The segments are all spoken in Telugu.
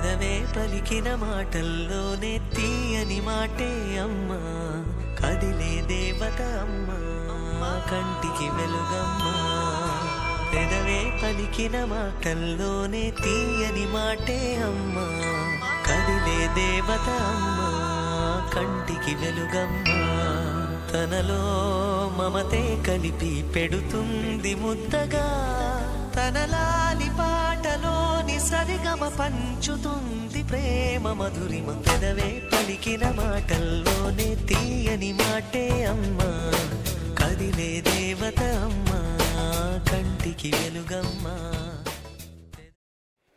పెదవే పలికిన మాటల్లోనే తీయని మాటే అమ్మా, కదిలే దేవత అమ్మా, కంటికి వెలుగమ్మా. పెదవే పలికిన మాటల్లోనే తీయని మాటే అమ్మా, కదిలే దేవత అమ్మా, కంటికి వెలుగమ్మా. తనలో మమతే కలిపి పెడుతుంది ముద్దగా, తనలాలి పాటలోని సరిగమ పంచుతుంది ప్రేమ మధురిమ. పెదవే పలికిన మాటల్లోనే తీయని మాటే అమ్మా, కదిలే దేవత అమ్మా, కంటికి వెలుగమ్మా.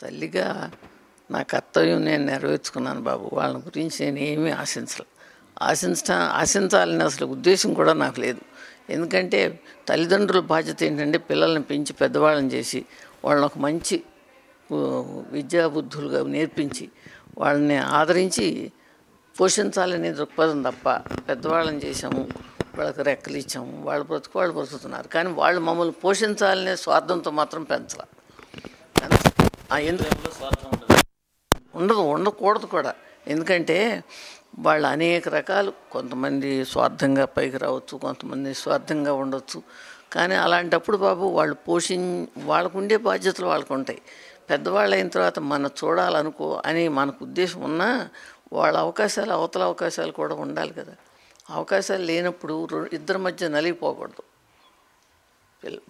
తల్లిగా నా కర్తవ్యం నేను నెరవేర్చుకున్నాను బాబు. వాళ్ళ గురించి నేను ఏమీ ఆశించాలని అసలు ఉద్దేశం కూడా నాకు లేదు. ఎందుకంటే తల్లిదండ్రుల బాధ్యత ఏంటంటే పిల్లల్ని పెంచి పెద్దవాళ్ళని చేసి వాళ్ళని ఒక మంచి విద్యాబుద్ధులుగా నేర్పించి వాళ్ళని ఆదరించి పోషించాలనే దృక్పథం తప్ప పెద్దవాళ్ళని చేసాము, వాళ్ళకి రెక్కలు ఇచ్చాము, వాళ్ళ బ్రతుకు వాళ్ళు బ్రతుకుతున్నారు. కానీ వాళ్ళు మమ్మల్ని పోషించాలనే స్వార్థంతో మాత్రం పెంచాలి. ఉండకూడదు కూడా. ఎందుకంటే వాళ్ళు అనేక రకాలు, కొంతమంది స్వార్థంగా పైకి రావచ్చు, కొంతమంది స్వార్థంగా ఉండొచ్చు. కానీ అలాంటప్పుడు బాబు వాళ్ళు వాళ్ళకు ఉండే బాధ్యతలు వాళ్ళకు ఉంటాయి. పెద్దవాళ్ళు అయిన తర్వాత మన చూడాలనుకో అని మనకు ఉద్దేశం ఉన్నా వాళ్ళ అవకాశాలు అవతల అవకాశాలు కూడా ఉండాలి కదా. అవకాశాలు లేనప్పుడు ఇద్దరి మధ్య నలిగిపోకూడదు.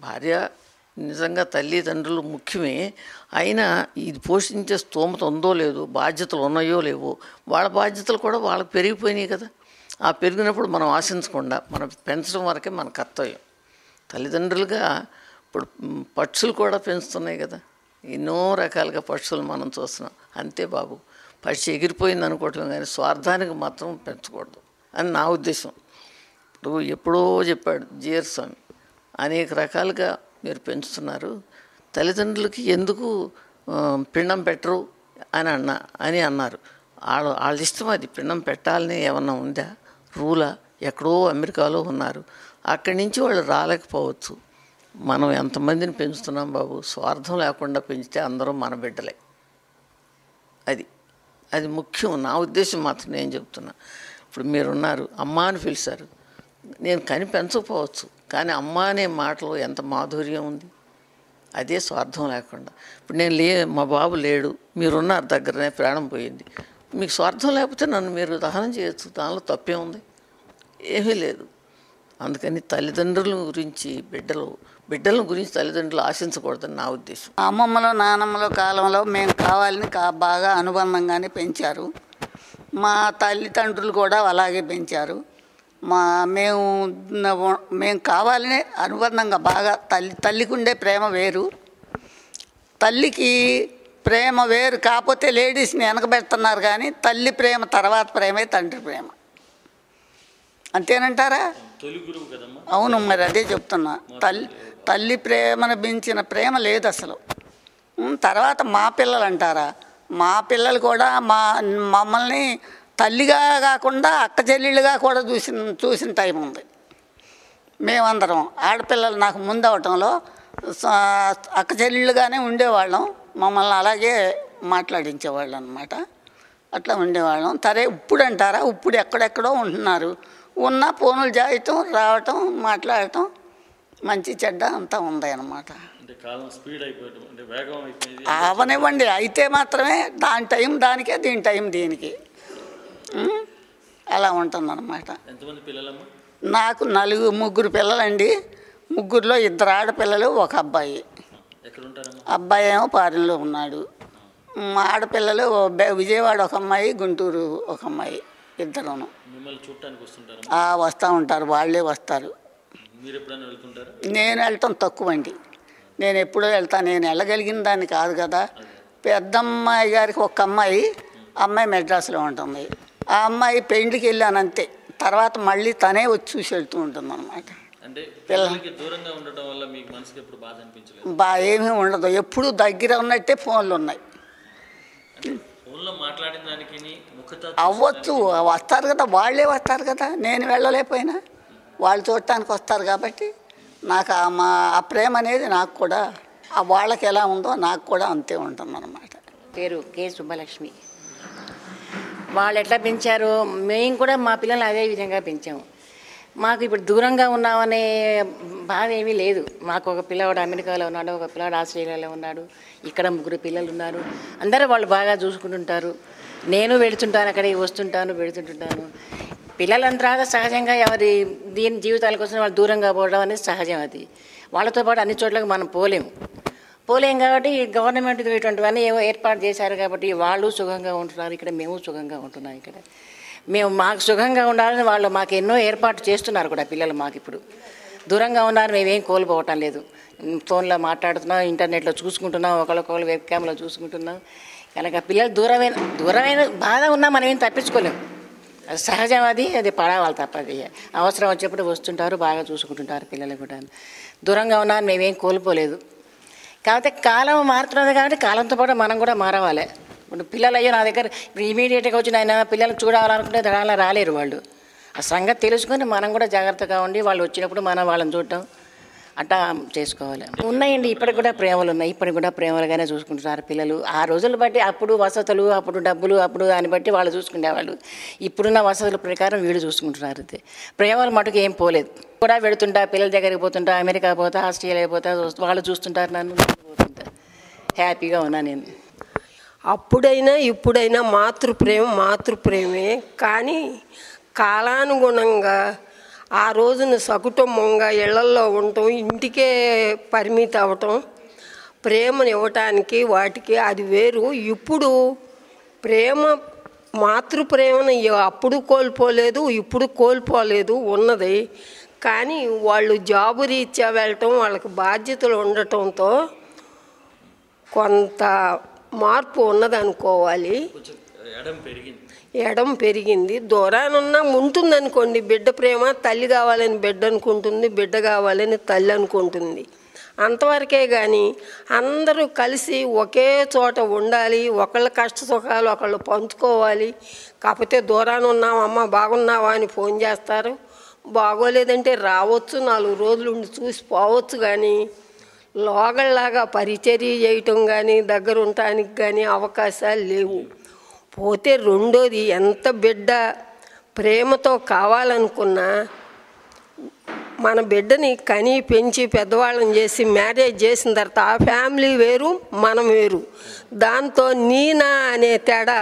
భార్య నిజంగా తల్లిదండ్రులు ముఖ్యమే. అయినా ఇది పోషించే స్తోమత ఉందో లేదో, బాధ్యతలు ఉన్నాయో లేవో, వాళ్ళ బాధ్యతలు కూడా వాళ్ళకి పెరిగిపోయినాయి కదా. ఆ పెరిగినప్పుడు మనం ఆశించకుండా మనం పెంచడం వరకే మన కర్తవ్యం. తల్లిదండ్రులుగా ఇప్పుడు పక్షులు కూడా పెంచుతున్నాయి కదా, ఎన్నో రకాలుగా పక్షులు మనం చూస్తున్నాం. అంతే బాబు, పక్షి ఎగిరిపోయింది అనుకోవటం కానీ స్వార్థానికి మాత్రం పెంచకూడదు అని నా ఉద్దేశం. ఇప్పుడు ఎప్పుడో చెప్పాడు జిఆర్ స్వామి, అనేక రకాలుగా మీరు పెంచుతున్నారు, తల్లిదండ్రులకి ఎందుకు పిండం పెట్టరు అని అన్నారు. వాళ్ళ ఇష్టం అది. పిండం పెట్టాలని ఏమన్నా ఉందా, రూలా? ఎక్కడో అమెరికాలో ఉన్నారు, అక్కడి నుంచి వాళ్ళు రాలేకపోవచ్చు. మనం ఎంతమందిని పెంచుతున్నాం బాబు, స్వార్థం లేకుండా పెంచితే అందరూ మన బిడ్డలే. అది ముఖ్యం. నా ఉద్దేశం మాత్రం నేను చెప్తున్నా. ఇప్పుడు మీరున్నారు, అమ్మ అని పిలిచారు, నేను పెంచకపోవచ్చు, కానీ అమ్మ అనే మాటలో ఎంత మాధుర్యం ఉంది. అదే స్వార్థం లేకుండా. ఇప్పుడు నేను మా బాబు లేడు, మీరున్నారు దగ్గరనే, ప్రాణం పోయింది, మీకు స్వార్థం లేకపోతే నన్ను మీరు దహనం చేయొచ్చు, దానిలో తప్పే ఉంది, ఏమీ లేదు. అందుకని తల్లిదండ్రుల గురించి బిడ్డల గురించి తల్లిదండ్రులు ఆశించకూడదని నా ఉద్దేశం. అమ్మమ్మలో నానమ్మలో కాలంలో మేము కావాలని బాగా అనుబంధంగానే పెంచారు. మా తల్లిదండ్రులు కూడా అలాగే పెంచారు. మేము కావాలనే అనుబంధంగా బాగా తల్లికి ఉండే ప్రేమ వేరు, తల్లికి ప్రేమ వేరు. కాకపోతే లేడీస్ని వెనకబెడుతున్నారు, కానీ తల్లి ప్రేమ తర్వాత ప్రేమే తండ్రి ప్రేమ. అంతేనంటారా? అవును, మరి అదే చెప్తున్నా. తల్లి ప్రేమను మించిన ప్రేమ లేదు అసలు. తర్వాత మా పిల్లలు అంటారా, మా పిల్లలు కూడా మమ్మల్ని తల్లిగా కాకుండా అక్క చెల్లెళ్ళుగా కూడా చూసిన టైం ఉంది. మేమందరం ఆడపిల్లలు నాకు ముందు అవటంలో అక్క చెల్లెళ్ళుగానే ఉండేవాళ్ళం, మమ్మల్ని అలాగే మాట్లాడించేవాళ్ళు అనమాట. అట్లా ఉండేవాళ్ళం. సరే ఇప్పుడు అంటారా, ఇప్పుడు ఎక్కడెక్కడో ఉంటున్నారు. ఉన్న ఫోనులు చేయటం, రావటం, మాట్లాడటం, మంచి చెడ్డ అంతా ఉంది అన్నమాట. అవనివ్వండి, అయితే మాత్రమే దాని టైం దానికే, దీని టైం దీనికి, అలా ఉంటుందన్నమాట. నాకు ముగ్గురు పిల్లలండి. ముగ్గురులో 2 ఆడపిల్లలు, 1 అబ్బాయి. అబ్బాయి ఏమో ఫారిన్లో ఉన్నాడు. మా ఆడపిల్లలు విజయవాడ 1 అమ్మాయి, గుంటూరు 1 అమ్మాయి, ఇద్దరును. వస్తూ ఉంటారు, వాళ్ళే వస్తారు. నేను వెళ్ళటం తక్కువ అండి. నేను ఎప్పుడో వెళ్తాను, నేను వెళ్ళగలిగిన దాన్ని కాదు కదా. పెద్దమ్మాయి గారికి 1 అమ్మాయి, అమ్మాయి మెడ్రాస్లో ఉంటుంది. ఆ అమ్మాయి పెండ్లికి వెళ్ళానంతే, తర్వాత మళ్ళీ తనే వచ్చి చూసి వెళ్తూ ఉంటుంది అన్నమాట. ఏమీ ఉండదు, ఎప్పుడు దగ్గర ఉన్నట్టే ఫోన్లు ఉన్నాయి. అవ్వచ్చు, వస్తారు కదా, వాళ్ళే వస్తారు కదా, నేను వెళ్ళలేకపోయినా వాళ్ళు చూడటానికి వస్తారు. కాబట్టి నాకు ఆ ప్రేమ అనేది నాకు కూడా వాళ్ళకి ఎలా ఉందో నాకు కూడా అంతే ఉంటుంది అన్నమాట. పేరు కే సుబ్బలక్ష్మి. వాళ్ళు ఎట్లా పెంచారో మేము కూడా మా పిల్లల్ని అదే విధంగా పెంచాము. మాకు ఇప్పుడు దూరంగా ఉన్నామనే బాధ ఏమీ లేదు. మాకు ఒక పిల్లవాడు అమెరికాలో ఉన్నాడు, ఒక పిల్లవాడు ఆస్ట్రేలియాలో ఉన్నాడు, ఇక్కడ 3 పిల్లలు ఉన్నారు. అందరూ వాళ్ళు బాగా చూసుకుంటుంటారు. నేను వెళుతుంటాను, అక్కడికి వస్తుంటాను, వెళుతుంటాను. పిల్లలంతా సహజంగా ఎవరి దీని జీవితాల కోసం వాళ్ళు దూరంగా పోవడం అనేది సహజం. అది వాళ్ళతో పాటు అన్ని చోట్లకు మనం పోలేం కాబట్టి గవర్నమెంట్ ఇటువంటివన్నీ ఏవో ఏర్పాటు చేశారు కాబట్టి వాళ్ళు సుఖంగా ఉంటున్నారు, ఇక్కడ మేము సుఖంగా ఉంటున్నాం. ఇక్కడ మేము మాకు సుఖంగా ఉండాలని వాళ్ళు మాకు ఎన్నో ఏర్పాటు చేస్తున్నారు కూడా. పిల్లలు మాకు ఇప్పుడు దూరంగా ఉన్నారు, మేమేం కోల్పోవటం లేదు. ఫోన్లో మాట్లాడుతున్నాం, ఇంటర్నెట్లో చూసుకుంటున్నాం, ఒకళ్ళొకళ్ళు వెబ్ క్యామ్లో చూసుకుంటున్నాం. కనుక పిల్లలు దూరమైన బాధ ఉన్నా మనం ఏం తప్పించుకోలేము. అది సహజం, అది పడవాలి తప్పది. అవసరం వచ్చేప్పుడు వస్తుంటారు, బాగా చూసుకుంటుంటారు పిల్లలు కూడా. దూరంగా ఉన్నారు, మేమేం కోల్పోలేదు. కాకపోతే కాలం మారుతున్నది కాబట్టి కాలంతో పాటు మనం కూడా మారవాలి. ఇప్పుడు పిల్లలు అయ్యో నా దగ్గర ఇప్పుడు ఇమీడియట్గా వచ్చి ఆయన పిల్లలు చూడాలనుకుంటే అలా రాలేరు వాళ్ళు. ఆ సంగతి తెలుసుకొని మనం కూడా జాగ్రత్తగా ఉండి వాళ్ళు వచ్చినప్పుడు మనం వాళ్ళని చూడటం అట్టా చేసుకోవాలి. ఉన్నాయండి, ఇప్పటికి కూడా ప్రేమలు ఉన్నాయి. ఇప్పటికి కూడా ప్రేమలుగానే చూసుకుంటున్నారు పిల్లలు. ఆ రోజులు బట్టి అప్పుడు వసతులు, అప్పుడు డబ్బులు, అప్పుడు దాన్ని బట్టి వాళ్ళు చూసుకునేవాళ్ళు. ఇప్పుడున్న వసతుల ప్రకారం వీళ్ళు చూసుకుంటున్నారు. అయితే ప్రేమలు మటుకు ఏం పోలేదు. కూడా వెళుతుంటా, పిల్లల దగ్గరికి పోతుంటా, అమెరికా పోతా, ఆస్ట్రేలియా పోతా, వాళ్ళు చూస్తుంటారు, నన్ను పోతుంటా. హ్యాపీగా ఉన్నా నేను. అప్పుడైనా ఇప్పుడైనా మాతృప్రేమే. కానీ కాలానుగుణంగా ఆ రోజున సకుటుంబంగా ఇళ్లల్లో ఉండటం, ఇంటికే పరిమితి అవ్వటం, ప్రేమను ఇవ్వటానికి వాటికి అది వేరు. ఇప్పుడు మాతృప్రేమను అప్పుడు కోల్పోలేదు, ఇప్పుడు కోల్పోలేదు, ఉన్నది. కానీ వాళ్ళు జాబు రీత్యా వెళ్ళటం, వాళ్ళకి బాధ్యతలు ఉండటంతో కొంత మార్పు ఉన్నదనుకోవాలి. ఎడం పెరిగింది. దూరానున్నా ఉంటుందనుకోండి బిడ్డ ప్రేమ. తల్లి కావాలని బిడ్డ అనుకుంటుంది, బిడ్డ కావాలని తల్లి అనుకుంటుంది. అంతవరకే కానీ అందరూ కలిసి ఒకే చోట ఉండాలి, ఒకళ్ళ కష్ట సుఖాలు ఒకళ్ళు పంచుకోవాలి. కాకపోతే దూరాన ఉన్నామమ్మ బాగున్నావా అని ఫోన్ చేస్తారు, బాగోలేదంటే రావచ్చు, 4 రోజులు ఉండి చూసి పోవచ్చు. కానీ లోగల్లాగా పరిచర్య చేయటం కానీ దగ్గర ఉండటానికి కానీ అవకాశాలు లేవు. పోతే రెండోది, ఎంత బిడ్డ ప్రేమతో కావాలనుకున్నా మన బిడ్డని కని పెంచి పెద్దవాళ్ళని చేసి మ్యారేజ్ చేసిన తర్వాత ఆ ఫ్యామిలీ వేరు, మనం వేరు. దాంతో నీనా అనే తేడా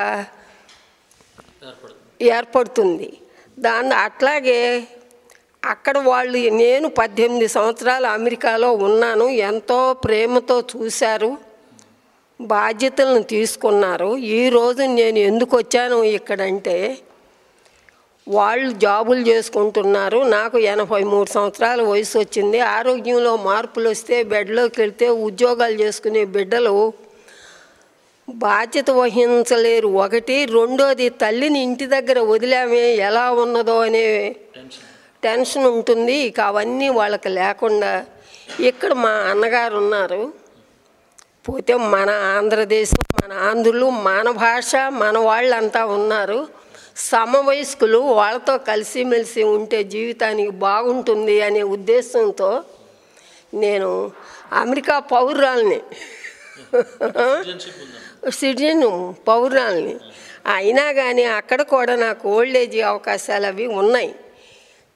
ఏర్పడుతుంది. అట్లాగే అక్కడ వాళ్ళు, నేను 18 సంవత్సరాలు అమెరికాలో ఉన్నాను, ఎంతో ప్రేమతో చూశారు, బాధ్యతలను తీసుకున్నారు. ఈరోజు నేను ఎందుకు వచ్చాను ఇక్కడంటే వాళ్ళు జాబులు చేసుకుంటున్నారు. నాకు 83 సంవత్సరాల వయసు వచ్చింది. ఆరోగ్యంలో మార్పులు వస్తే బెడ్లోకి వెళ్తే ఉద్యోగాలు చేసుకునే బిడ్డలు బాధ్యత వహించలేరు. ఒకటి. రెండోది, తల్లిని ఇంటి దగ్గర వదిలామే ఎలా ఉన్నదో అనే టెన్షన్ ఉంటుంది. ఇక అవన్నీ వాళ్ళకి లేకుండా ఇక్కడ మా అన్నగారు ఉన్నారు. పోతే మన ఆంధ్రదేశం, మన ఆంధ్రులు, మన భాష, మన వాళ్ళంతా ఉన్నారు. సమవయస్కులు, వాళ్ళతో కలిసిమెలిసి ఉంటే జీవితానికి బాగుంటుంది అనే ఉద్దేశంతో నేను అమెరికా పౌరురాల్ని, సిటిజన్ పౌరురాల్ని. అయినా కానీ అక్కడ కూడా నాకు ఓల్డేజ్ అవకాశాలు అవి ఉన్నాయి.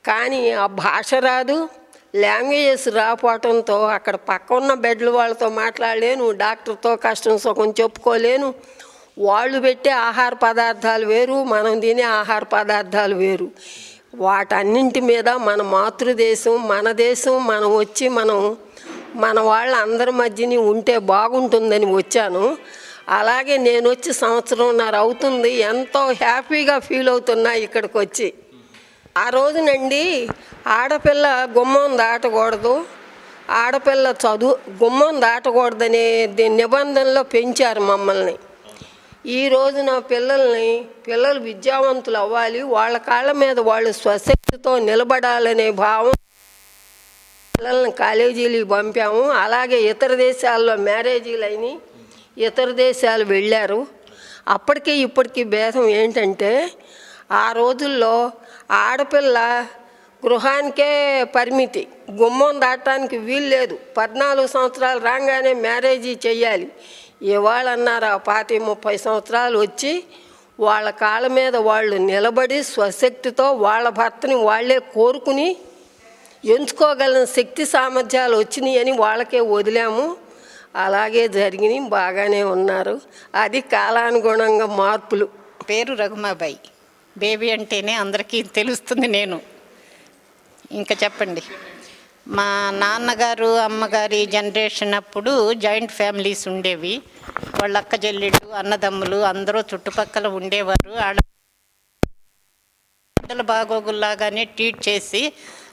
కానీ ఆ భాష రాదు, లాంగ్వేజెస్ రాకపోవటంతో అక్కడ పక్క ఉన్న బెడ్లు వాళ్ళతో మాట్లాడలేను, డాక్టర్తో కష్టం సుఖం చెప్పుకోలేను. వాళ్ళు పెట్టే ఆహార పదార్థాలు వేరు, మనం తినే ఆహార పదార్థాలు వేరు. వాటన్నింటి మీద మన మాతృదేశం, మన దేశం, మనం వచ్చి మన వాళ్ళ అందరి మధ్యని ఉంటే బాగుంటుందని వచ్చాను. అలాగే నేను వచ్చి 1.5 సంవత్సరం అవుతుంది. ఎంతో హ్యాపీగా ఫీల్ అవుతున్నా ఇక్కడికి వచ్చి. ఆ రోజునండి ఆడపిల్ల గుమ్మం దాటకూడదు, ఆడపిల్ల గుమ్మం దాటకూడదనే నిబంధనలో పెంచారు మమ్మల్ని. ఈ రోజున పిల్లలు విద్యావంతులు అవ్వాలి, వాళ్ళ కాళ్ళ మీద వాళ్ళు స్వశక్తితో నిలబడాలనే భావం పిల్లల్ని కాలేజీలకు పంపాము. అలాగే ఇతర దేశాల్లో మ్యారేజీలు అయినాయి, ఇతర దేశాలు వెళ్ళారు. అప్పటికి ఇప్పటికీ భేదం ఏంటంటే ఆ రోజుల్లో ఆడపిల్ల గృహానికే పరిమితి, గుమ్మం దాటడానికి వీలు లేదు. 14 సంవత్సరాలు రాగానే మ్యారేజీ చెయ్యాలి. ఇవాళన్నారు ఆ 25-30 సంవత్సరాలు వచ్చి వాళ్ళ కాళ్ళ మీద వాళ్ళు నిలబడి స్వశక్తితో వాళ్ళ భర్తని వాళ్ళే కోరుకుని ఎంచుకోగలిగిన శక్తి సామర్థ్యాలు వచ్చినాయి అని వాళ్ళకే వదిలాము. అలాగే జరిగినాయి, బాగానే ఉన్నారు. అది కాలానుగుణంగా మార్పులు. పేరు రఘుమాబాయి. బేబీ అంటేనే అందరికీ తెలుస్తుంది. నేను ఇంకా చెప్పండి. మా నాన్నగారు అమ్మగారి జనరేషన్ అప్పుడు జాయింట్ ఫ్యామిలీస్ ఉండేవి. వాళ్ళ అక్క చెల్లెళ్ళు అన్నదమ్ములు అందరూ చుట్టుపక్కల ఉండేవారు. బిడ్డల బాగోగుల్లాగానే ట్రీట్ చేసి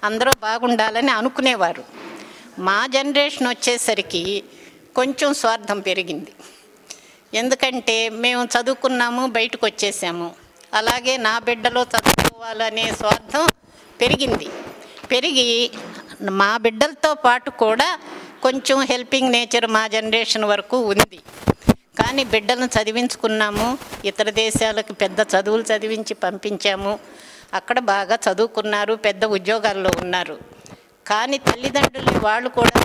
అందరూ బాగుండాలని అనుకునేవారు. మా జనరేషన్ వచ్చేసరికి కొంచెం స్వార్థం పెరిగింది. ఎందుకంటే మేము చదువుకున్నాము, బయటకు వచ్చేసాము. అలాగే నా బిడ్డలో చదువుకోవాలనే స్వార్థం పెరిగి మా బిడ్డలతో పాటు కూడా కొంచెం హెల్పింగ్ నేచర్ మా జనరేషన్ వరకు ఉంది. కానీ బిడ్డలను చదివించుకున్నాము, ఇతర దేశాలకు పెద్ద చదువులు చదివించి పంపించాము. అక్కడ బాగా చదువుకున్నారు, పెద్ద ఉద్యోగాల్లో ఉన్నారు. కానీ తల్లిదండ్రులు వాళ్ళు కూడా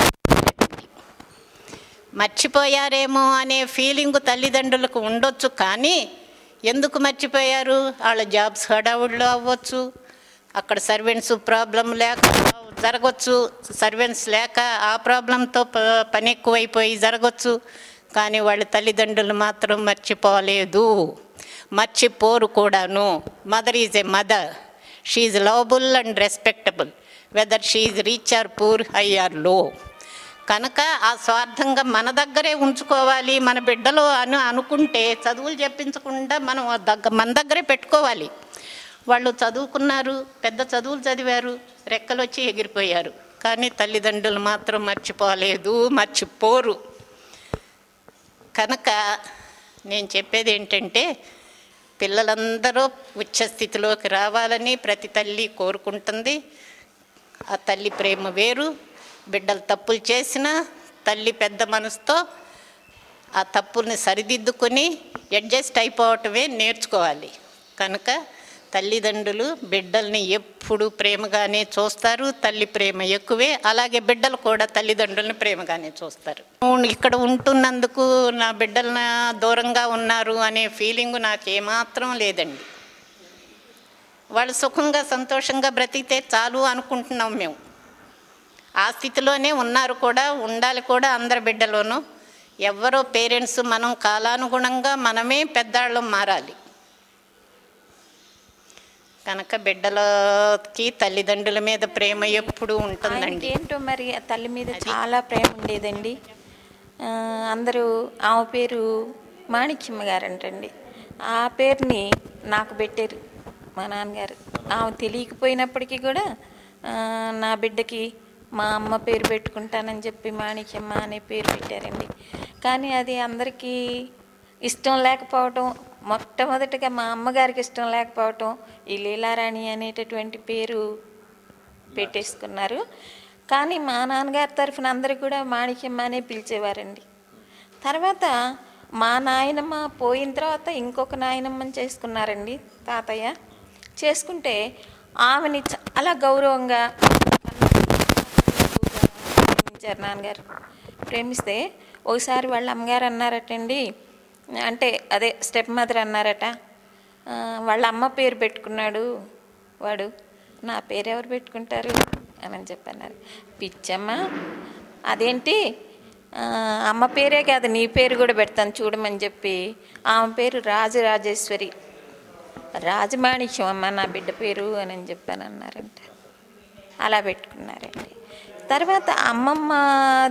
మర్చిపోయారేమో అనే ఫీలింగ్ తల్లిదండ్రులకు ఉండొచ్చు. కానీ ఎందుకు మర్చిపోయారు? వాళ్ళ జాబ్స్ హడావుడిలో అవ్వచ్చు, అక్కడ సర్వెంట్స్ ప్రాబ్లం లేక జరగవచ్చు, సర్వెంట్స్ లేక ఆ ప్రాబ్లంతో పని ఎక్కువైపోయి జరగవచ్చు. కానీ వాళ్ళ తల్లిదండ్రులు మాత్రం మర్చిపోరు కూడాను. Mother is a mother. She is lovable and respectable whether she is rich or poor, high or low. కనుక ఆ స్వార్థంగా మన దగ్గరే ఉంచుకోవాలి. మన బిడ్డలు అనుకుంటే చదువులు చెప్పించకుండా మనం మన దగ్గరే పెట్టుకోవాలి. వాళ్ళు చదువుకున్నారు, పెద్ద చదువులు చదివారు, రెక్కలు వచ్చి ఎగిరిపోయారు. కానీ తల్లిదండ్రులు మాత్రం మర్చిపోరు. కనుక నేను చెప్పేది ఏంటంటే, పిల్లలందరూ ఉచ్చస్థితిలోకి రావాలని ప్రతి తల్లి కోరుకుంటుంది. ఆ తల్లి ప్రేమ వేరు. బిడ్డలు తప్పులు చేసినా తల్లి పెద్ద మనసుతో ఆ తప్పుల్ని సరిదిద్దుకొని అడ్జస్ట్ అయిపోవటమే నేర్చుకోవాలి. కనుక తల్లిదండ్రులు బిడ్డల్ని ఎప్పుడు ప్రేమగానే చూస్తారు. తల్లి ప్రేమ ఎక్కువే. అలాగే బిడ్డలు కూడా తల్లిదండ్రులని ప్రేమగానే చూస్తారు. ఇక్కడ ఉంటున్నందుకు నా బిడ్డల దూరంగా ఉన్నారు అనే ఫీలింగ్ నాకేమాత్రం లేదండి. వాళ్ళు సుఖంగా సంతోషంగా బ్రతికితే చాలు అనుకుంటున్నాం మేము. ఆ స్థితిలోనే ఉన్నారు కూడా, ఉండాలి కూడా అందరి బిడ్డలోనూ. ఎవరో పేరెంట్స్ మనం కాలానుగుణంగా మనమే పెద్దాళ్ళం మారాలి. కనుక బిడ్డలకి తల్లిదండ్రుల మీద ప్రేమ ఎప్పుడు ఉంటుందండి. ఏంటో మరి తల్లి మీద చాలా ప్రేమ ఉండేదండి. అందరూ ఆమె పేరు మాణిక్యమ్మ గారు అంటండి. ఆ పేరుని నాకు పెట్టారు మా నాన్నగారు. ఆమె తెలియకపోయినప్పటికీ కూడా నా బిడ్డకి మా అమ్మ పేరు పెట్టుకుంటానని చెప్పి మాణిక్యమ్మ అనే పేరు పెట్టారండి. కానీ అది అందరికీ ఇష్టం లేకపోవటం, మొట్టమొదటిగా మా అమ్మగారికి ఇష్టం లేకపోవటం ఈ లీలారాణి అనేటటువంటి పేరు పెట్టేసుకున్నారు. కానీ మా నాన్నగారి తరఫున అందరూ కూడా మాణిక్యమ్మ అనే పిలిచేవారండి. తర్వాత మా నాయనమ్మ పోయిన తర్వాత ఇంకొక నాయనమ్మని చేసుకున్నారండి తాతయ్య. చేసుకుంటే ఆమెని చాలా గౌరవంగా ప్రేమించారు నాన్నగారు. ప్రేమిస్తే ఒకసారి వాళ్ళ అమ్మగారు అన్నారటండి, అంటే అదే స్టెప్ మదర్ అన్నారట, వాళ్ళ అమ్మ పేరు పెట్టుకున్నాడు వాడు, నా పేరు ఎవరు పెట్టుకుంటారు అని చెప్పన్నారు. పిచ్చమ్మ, అదేంటి అమ్మ పేరే కాదు నీ పేరు కూడా పెడతాను చూడమని చెప్పి ఆమె పేరు రాజరాజేశ్వరి, రాజమాణిక్యం అమ్మ నా బిడ్డ పేరు అని చెప్పాను అన్నారంట. అలా పెట్టుకున్నారండి. తర్వాత అమ్మమ్మ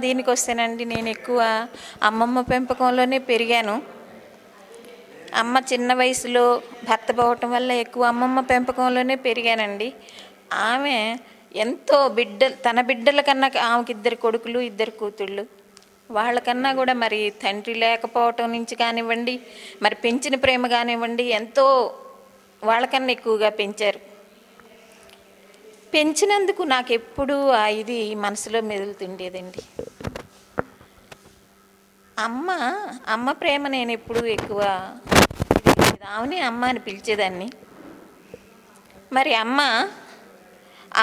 దీనికి వస్తేనండి, నేను ఎక్కువ అమ్మమ్మ పెంపకంలోనే పెరిగాను. అమ్మ చిన్న వయసులో భర్త పోవటం వల్ల ఎక్కువ అమ్మమ్మ పెంపకంలోనే పెరిగానండి. ఆమె ఎంతో తన బిడ్డల కన్నా, ఆమెకి 2 కొడుకులు 2 కూతుళ్ళు, వాళ్ళకన్నా కూడా మరి తండ్రి లేకపోవటం నుంచి కానివ్వండి, మరి పెంచిన ప్రేమ కానివ్వండి, ఎంతో వాళ్ళకన్నా ఎక్కువగా పెంచారు. పెంచినందుకు నాకు ఎప్పుడూ ఇది మనసులో మెదులుతుండేదండి. అమ్మ ప్రేమ నేను ఎప్పుడూ ఎక్కువ ఆమెని అమ్మ అని పిలిచేదాన్ని. మరి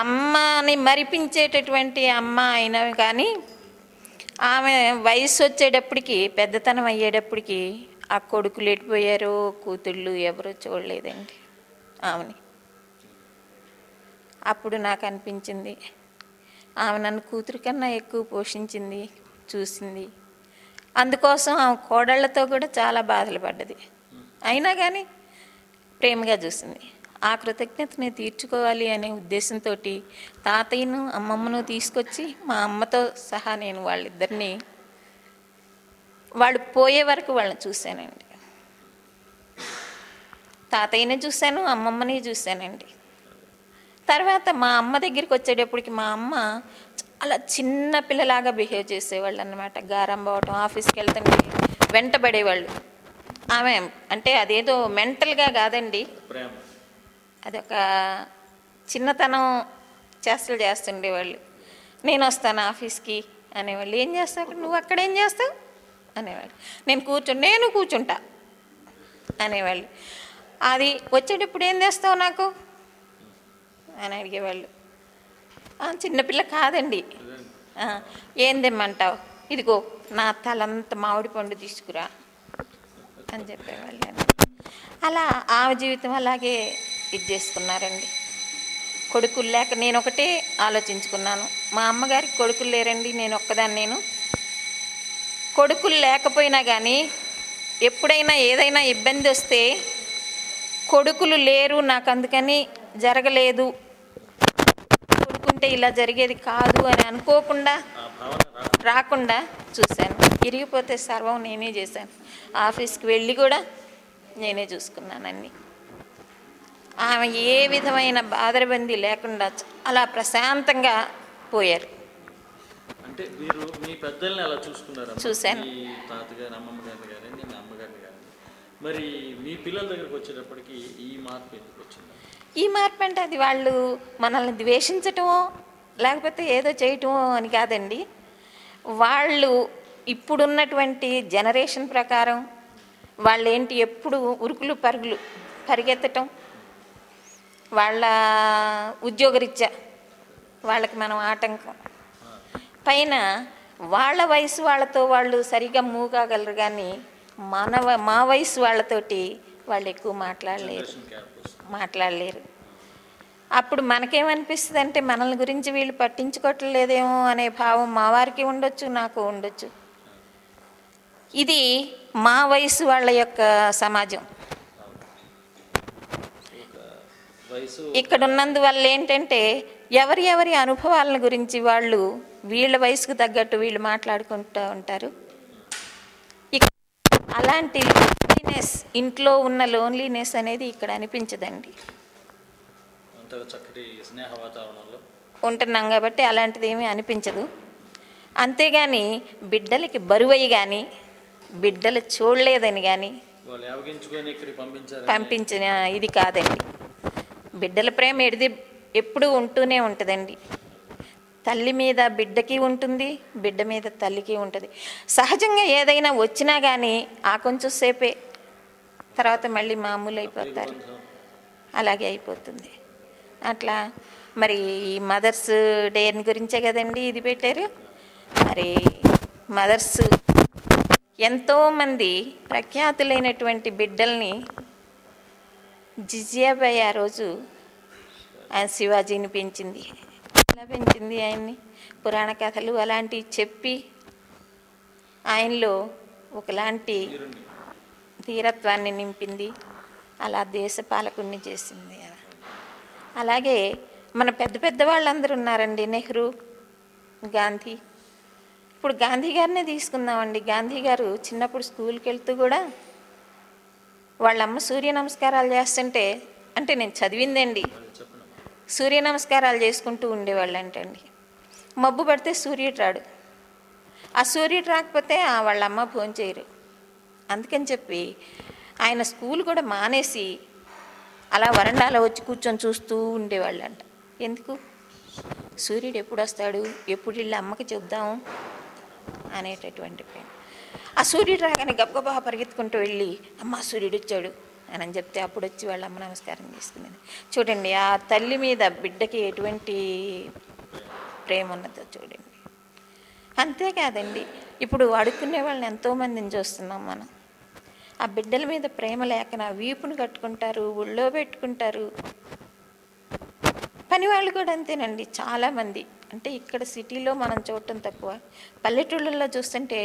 అమ్మని మరిపించేటటువంటి అమ్మ అయినా కానీ ఆమె వయసు వచ్చేటప్పటికి, పెద్దతనం అయ్యేటప్పటికి ఆ కొడుకులు ఎట్టిపోయారో, కూతుళ్ళు ఎవరో చూడలేదండి ఆమెని. అప్పుడు నాకు అనిపించింది, ఆమె నన్ను కూతురు కన్నా ఎక్కువ పోషించింది, చూసింది. అందుకోసం ఆమె కోడళ్లతో కూడా చాలా బాధలు పడ్డది. అయినా కానీ ప్రేమగా చూసింది. ఆ కృతజ్ఞతని తీర్చుకోవాలి అనే ఉద్దేశంతో తాతయ్యను అమ్మమ్మను తీసుకొచ్చి మా అమ్మతో సహా నేను వాళ్ళిద్దరినీ, వాళ్ళు పోయే వరకు వాళ్ళని చూశానండి. తాతయ్యని చూశాను, అమ్మమ్మని చూశానండి. తర్వాత మా అమ్మ దగ్గరికి వచ్చేటప్పటికి మా అమ్మ చాలా చిన్న పిల్లలాగా బిహేవ్ చేసేవాళ్ళు అన్నమాట. గారం పోవటం, ఆఫీస్కి వెళ్తుంటే వెంటబడేవాళ్ళు. ఆమె అంటే అదేదో మెంటల్గా కాదండి, అదొక చిన్నతనం చేష్టలు చేస్తుండేవాళ్ళు. నేను వస్తాను ఆఫీస్కి అనేవాళ్ళు. ఏం చేస్తావు, నువ్వు అక్కడ ఏం చేస్తావు అనేవాళ్ళు. నేను కూర్చుంటా అనేవాళ్ళు. అది వచ్చేటప్పుడు ఏం చేస్తావు నాకు అని అడిగేవాళ్ళు. చిన్నపిల్ల కాదండి. ఏం తెమ్మంటావు, ఇదిగో నా తలంత మామిడి పండు తీసుకురా అని చెప్పేవాళ్ళు. అలా ఆమె జీవితం అలాగే ఇది చేసుకున్నారండి. కొడుకులు లేక నేను ఒకటే ఆలోచించుకున్నాను, మా అమ్మగారికి కొడుకులు లేరండి, నేను ఒక్కదాన్ని. నేను కొడుకులు లేకపోయినా కానీ ఎప్పుడైనా ఏదైనా ఇబ్బంది వస్తే కొడుకులు లేరు నాకు అందుకని జరగలేదు, కొడుకుంటే ఇలా జరిగేది కాదు అని అనుకోకుండా రాకుండా చూశాను. ఇరిగిపోతే సర్వం నేనే చేశాను. ఆఫీస్కి వెళ్ళి కూడా నేనే చూసుకున్నాను అన్నీ. ఆమె ఏ విధమైన బాధరబందీ లేకుండా అలా ప్రశాంతంగా పోయారు. అంటే మీరు మీ పెద్దల్ని అలా చూసుకున్నారు? చూశాను. తాతగారు, అమ్మమ్మ గారిని కానీ, నేను అమ్మగారిని కానీ. మరి మీ పిల్లల దగ్గరకు వచ్చేటప్పటికి ఈ మార్పు ఎందుకు వచ్చింది? ఈ మార్పు అంటే అది వాళ్ళు మనల్ని ద్వేషించటమో లేకపోతే ఏదో చేయటమో అని కాదండి. వాళ్ళు ఇప్పుడున్నటువంటి జనరేషన్ ప్రకారం వాళ్ళేంటి ఎప్పుడు ఉరుకులు పరుగులు పరిగెత్తటం, వాళ్ళ ఉద్యోగరీత్యా వాళ్ళకి మనం ఆటంకం. పైన వాళ్ళ వయసు వాళ్ళతో వాళ్ళు సరిగా మూవ్ కాగలరు కానీ మా వయసు వాళ్ళతోటి వాళ్ళు ఎక్కువ మాట్లాడలేరు. అప్పుడు మనకేమనిపిస్తుంది అంటే మనల్ని గురించి వీళ్ళు పట్టించుకోవట్లేదేమో అనే భావం మా వారికి ఉండొచ్చు, నాకు ఉండొచ్చు. ఇది మా వయసు వాళ్ళ యొక్క సమాజం. ఇక్కడ ఉన్నందువల్ల ఏంటంటే ఎవరి అనుభవాల గురించి వాళ్ళు వీళ్ళ వయసుకు తగ్గట్టు వీళ్ళు మాట్లాడుకుంటూ ఉంటారు. అలాంటి లోన్లీనెస్, ఇంట్లో ఉన్న లోన్లీనెస్ అనేది ఇక్కడ అనిపించదండి. ఉంటున్నాం కాబట్టి అలాంటిది ఏమీ అనిపించదు. అంతేగాని బిడ్డలకి బరువయ్యి కానీ బిడ్డలు చూడలేదని కానీ పంపించిన ఇది కాదండి. బిడ్డల ప్రేమ ఎప్పుడూ ఉంటూనే ఉంటుందండి. తల్లి మీద బిడ్డకి ఉంటుంది, బిడ్డ మీద తల్లికి ఉంటుంది. సహజంగా ఏదైనా వచ్చినా కానీ ఆ కొంచెం సేపే, తర్వాత మళ్ళీ మామూలు అయిపోతారు. అలాగే అయిపోతుంది. అట్లా మరి ఈ మదర్స్ డే గురించే కదండి ఇది పెట్టారు. మరి మదర్స్ ఎంతోమంది ప్రఖ్యాతులైనటువంటి బిడ్డల్ని జిజియాబాయి ఆ రోజు ఆయన శివాజీని పెంచింది. ఎలా పెంచింది ఆయన్ని? పురాణ కథలు అలాంటివి చెప్పి ఆయనలో ఒకలాంటి ధీరత్వాన్ని నింపింది. అలా దేశ పాలకుడిని చేసింది. అలాగే మన పెద్ద వాళ్ళందరూ ఉన్నారండి. నెహ్రూ, గాంధీ. ఇప్పుడు గాంధీ గారినే తీసుకుందామండి. గాంధీ గారు చిన్నప్పుడు స్కూల్కి వెళ్తూ కూడా వాళ్ళమ్మ సూర్య నమస్కారాలు చేస్తుంటే, అంటే నేను చదివిందండి, సూర్య నమస్కారాలు చేసుకుంటూ ఉండేవాళ్ళు అంటండి. మబ్బు పడితే సూర్యుడు రాడు, ఆ సూర్యుడు రాకపోతే వాళ్ళమ్మ భోజనం చేయరు. అందుకని చెప్పి ఆయన స్కూల్ కూడా మానేసి అలా వరండాలో వచ్చి కూర్చొని చూస్తూ ఉండేవాళ్ళంట. ఎందుకు? సూర్యుడు ఎప్పుడు వస్తాడు, ఎప్పుడు వీళ్ళ అమ్మకి చెప్దాము అనేటటువంటి ప్రేమ. ఆ సూర్యుడు రాగానే గబగబా పరిగెత్తుకుంటూ వెళ్ళి అమ్మ సూర్యుడు వచ్చాడు అని చెప్తే అప్పుడు వచ్చి వాళ్ళ అమ్మ నమస్కారం చేసుకునేది. చూడండి ఆ తల్లి మీద బిడ్డకి ఎటువంటి ప్రేమ ఉన్నదో చూడండి. అంతేకాదండి, ఇప్పుడు అడుక్కునే వాళ్ళని ఎంతోమందిని చూస్తున్నాం మనం. ఆ బిడ్డల మీద ప్రేమ లేక నా వీపును కట్టుకుంటారు, ఒళ్ళో పెట్టుకుంటారు. పని వాళ్ళు కూడా అంతేనండి చాలామంది. అంటే ఇక్కడ సిటీలో మనం చూడటం తక్కువ, పల్లెటూళ్ళల్లో చూస్తుంటే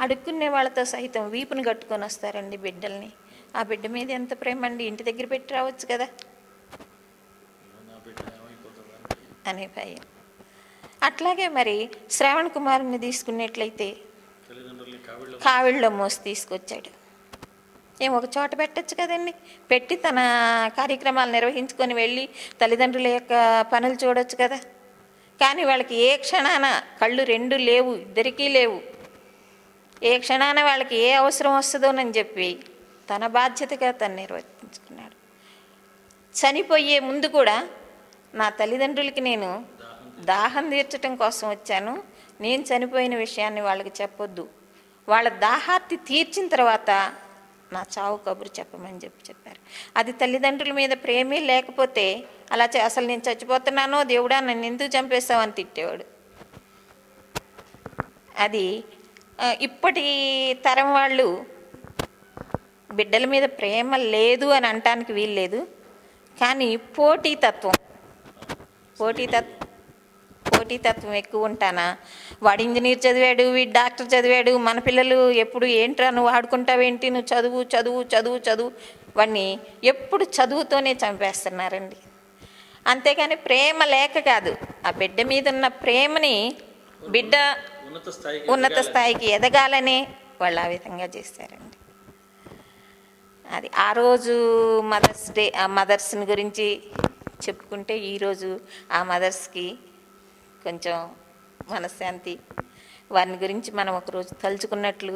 అడుక్కునే వాళ్ళతో సైతం వీపును కట్టుకొని వస్తారండి బిడ్డల్ని. ఆ బిడ్డ మీద ఎంత ప్రేమ అండి, ఇంటి దగ్గర పెట్టి రావచ్చు కదా అనే భయం. అట్లాగే మరి శ్రావణ్ కుమార్ని తీసుకున్నట్లయితే కావిడిలో మోసి తీసుకొచ్చాడు. ఒక చోట పెట్టచ్చు కదండి, పెట్టి తన కార్యక్రమాలు నిర్వహించుకొని వెళ్ళి తల్లిదండ్రుల యొక్క పనులు చూడొచ్చు కదా. కానీ వాళ్ళకి ఏ క్షణాన కళ్ళు రెండు లేవు, ఇద్దరికీ లేవు. ఏ క్షణాన వాళ్ళకి ఏ అవసరం వస్తుందోనని చెప్పి తన బాధ్యతగా తను నిర్వర్తించుకున్నాడు. చనిపోయే ముందు కూడా నా తల్లిదండ్రులకి నేను దాహం తీర్చడం కోసం వచ్చాను, నేను చనిపోయిన విషయాన్ని వాళ్ళకి చెప్పొద్దు, వాళ్ళ దాహార్తి తీర్చిన తర్వాత నా చావు కబురు చెప్పమని చెప్పారు. అది తల్లిదండ్రుల మీద ప్రేమే లేకపోతే అలా అసలు నేను చచ్చిపోతున్నానో దేవుడా నన్ను ఎందుకు చంపేస్తావని తిట్టేవాడు. అది ఇప్పటి తరం వాళ్ళు బిడ్డల మీద ప్రేమ లేదు అని అనటానికి వీల్లేదు. కానీ పోటీతత్వం ఎక్కువ ఉంటానా, వాడు ఇంజనీర్ చదివాడు, వీడు డాక్టర్ చదివాడు, మన పిల్లలు ఎప్పుడు ఏంట్రా నువ్వు ఆడుకుంటావేంటి, నువ్వు చదువు చదువు చదువు చదువు, వాడిని ఎప్పుడు చదువుతోనే చంపేస్తున్నారండి. అంతేగాని ప్రేమ లేక కాదు, ఆ బిడ్డ మీద ఉన్న ప్రేమని బిడ్డ ఉన్నత స్థాయికి ఎదగాలని వాళ్ళు ఆ విధంగా చేశారండి. అది ఆ రోజు మదర్స్ డే, ఆ మదర్స్ని గురించి చెప్పుకుంటే ఈరోజు ఆ మదర్స్కి కొంచెం మనశ్శాంతి, వారిని గురించి మనం ఒకరోజు తలుచుకున్నట్లు.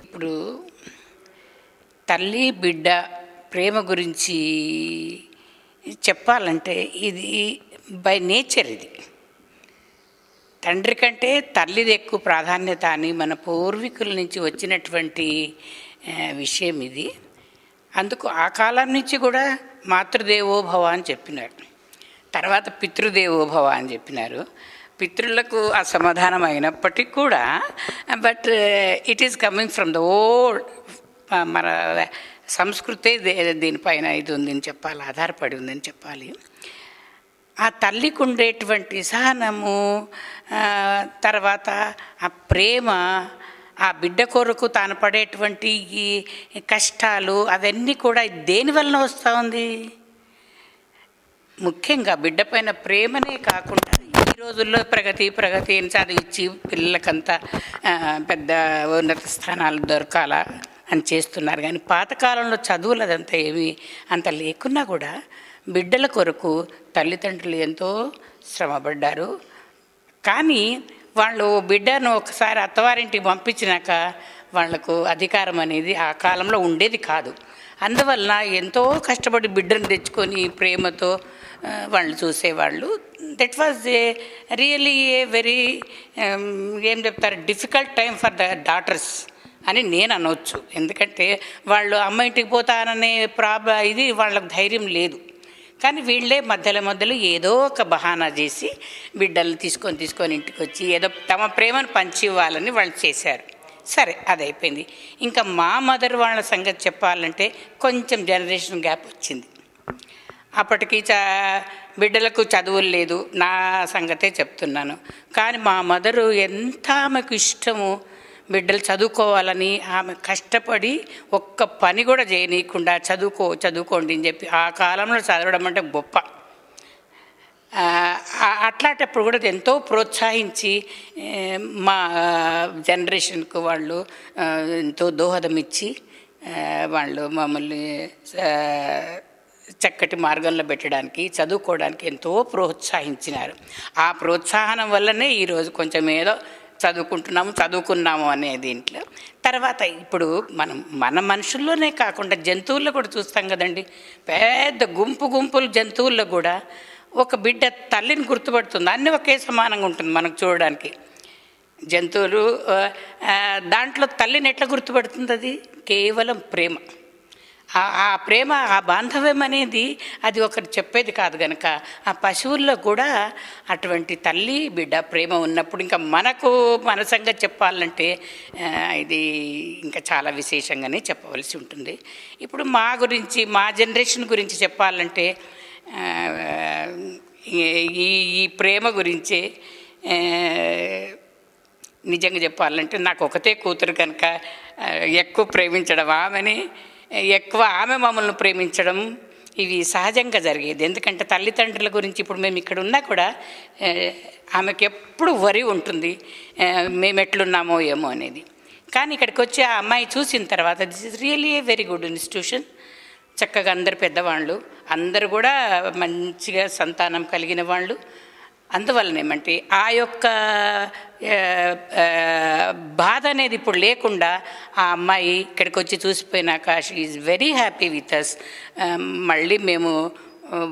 ఇప్పుడు తల్లి బిడ్డ ప్రేమ గురించి చెప్పాలంటే ఇది బై నేచర్. ఇది తండ్రి కంటే తల్లిది ఎక్కువ ప్రాధాన్యత అని మన పూర్వీకుల నుంచి వచ్చినటువంటి విషయం ఇది. అందుకు ఆ కాలం నుంచి కూడా మాతృదేవోభవ అని చెప్పినారు, తర్వాత పితృదేవోభవ అని చెప్పినారు. పితృలకు అసమాధానం అయినప్పటికీ కూడా but it is coming from the old. మన సంస్కృతే దీనిపైన ఇది ఉందని చెప్పాలి, ఆధారపడి ఉందని చెప్పాలి. ఆ తల్లికి ఉండేటువంటి సహనము, తర్వాత ఆ ప్రేమ, ఆ బిడ్డ కొరకు తాను పడేటువంటి కష్టాలు అవన్నీ కూడా దేనివల్ల వస్తూ ఉంది? ముఖ్యంగా బిడ్డ పైన ప్రేమనే కాకుండా ఈ రోజుల్లో ప్రగతి అని చదివించి పిల్లలకంతా పెద్ద ఉన్నత స్థానాలు దొరకాలా అని చేస్తున్నారు. కానీ పాతకాలంలో చదువులు అదంతా ఏమీ అంత లేకున్నా కూడా బిడ్డల కొరకు తల్లిదండ్రులు ఎంతో శ్రమపడ్డారు. కానీ వాళ్ళు బిడ్డను ఒకసారి అత్తవారింటికి పంపించినాక వాళ్లకు అధికారం అనేది ఆ కాలంలో ఉండేది కాదు. అందువలన ఎంతో కష్టపడి బిడ్డను తెచ్చుకొని ప్రేమతో వాళ్ళు చూసేవాళ్ళు. That was really a very ఏం చెప్తారు, difficult time for the daughters అని నేను అనవచ్చు. ఎందుకంటే వాళ్ళు అమ్మ ఇంటికి పోతాననే ఇది వాళ్ళకు ధైర్యం లేదు. కానీ వీళ్ళే మధ్యలో ఏదో ఒక బహానా చేసి బిడ్డలను తీసుకొని ఇంటికి వచ్చి ఏదో తమ ప్రేమను పంచి ఇవ్వాలని వాళ్ళు చేశారు. సరే, అది అయిపోయింది. ఇంకా మా మదర్ వాళ్ళ సంగతి చెప్పాలంటే కొంచెం జనరేషన్ గ్యాప్ వచ్చింది. అప్పటికి బిడ్డలకు చదువులు లేదు, నా సంగతే చెప్తున్నాను. కానీ మా మదరు ఎంత ఆమెకు ఇష్టము బిడ్డలు చదువుకోవాలని, ఆమె కష్టపడి ఒక్క పని కూడా చేయనీయకుండా చదువుకోండి అని చెప్పి ఆ కాలంలో చదవడం అంటే గొప్ప. అట్లాంటప్పుడు కూడా ఎంతో ప్రోత్సహించి మా జనరేషన్కు వాళ్ళు ఎంతో దోహదం ఇచ్చి వాళ్ళు మమ్మల్ని చక్కటి మార్గంలో పెట్టడానికి, చదువుకోవడానికి ఎంతో ప్రోత్సహించినారు. ఆ ప్రోత్సాహనం వల్లనే ఈరోజు కొంచెం ఏదో చదువుకున్నాము అనే దీంట్లో. తర్వాత ఇప్పుడు మన మనుషుల్లోనే కాకుండా జంతువుల్లో కూడా చూస్తాం కదండి. పెద్ద గుంపులు జంతువుల్లో కూడా ఒక బిడ్డ తల్లిని గుర్తుపడుతుంది, అన్నీ ఒకే సమానంగా ఉంటుంది మనకు చూడడానికి. జంతువులు దాంట్లో తల్లిని ఎట్లా గుర్తుపడుతుంది? అది కేవలం ప్రేమ. ఆ ప్రేమ, ఆ బాంధవ్యం అనేది అది ఒకరు చెప్పేది కాదు కనుక ఆ పశువుల్లో కూడా అటువంటి తల్లి బిడ్డ ప్రేమ ఉన్నప్పుడు ఇంకా మన సంగతి చెప్పాలంటే ఇది ఇంకా చాలా విశేషంగానే చెప్పవలసి ఉంటుంది. ఇప్పుడు మా జనరేషన్ గురించి చెప్పాలంటే ఈ ప్రేమ గురించే నిజంగా చెప్పాలంటే నాకు ఒకతే కూతురు కనుక ఎక్కువ ప్రేమించడం ఆమె మమ్మల్ని ప్రేమించడం ఇవి సహజంగా జరిగేది. ఎందుకంటే తల్లిదండ్రుల గురించి ఇప్పుడు మేము ఇక్కడ ఉన్నా కూడా ఆమెకి ఎప్పుడు వరి ఉంటుంది మేము ఎట్లున్నామో ఏమో అనేది. కానీ ఇక్కడికి వచ్చి ఆ అమ్మాయి చూసిన తర్వాత this is really a very good institution. చక్కగా అందరు పెద్దవాళ్ళు, అందరూ కూడా మంచిగా సంతానం కలిగిన వాళ్ళు. అందువలన ఏమంటే ఆ యొక్క బాధ అనేది ఇప్పుడు లేకుండా ఆ అమ్మాయి ఇక్కడికి వచ్చి చూసిపోయినాక she is very happy with us. మళ్ళీ మేము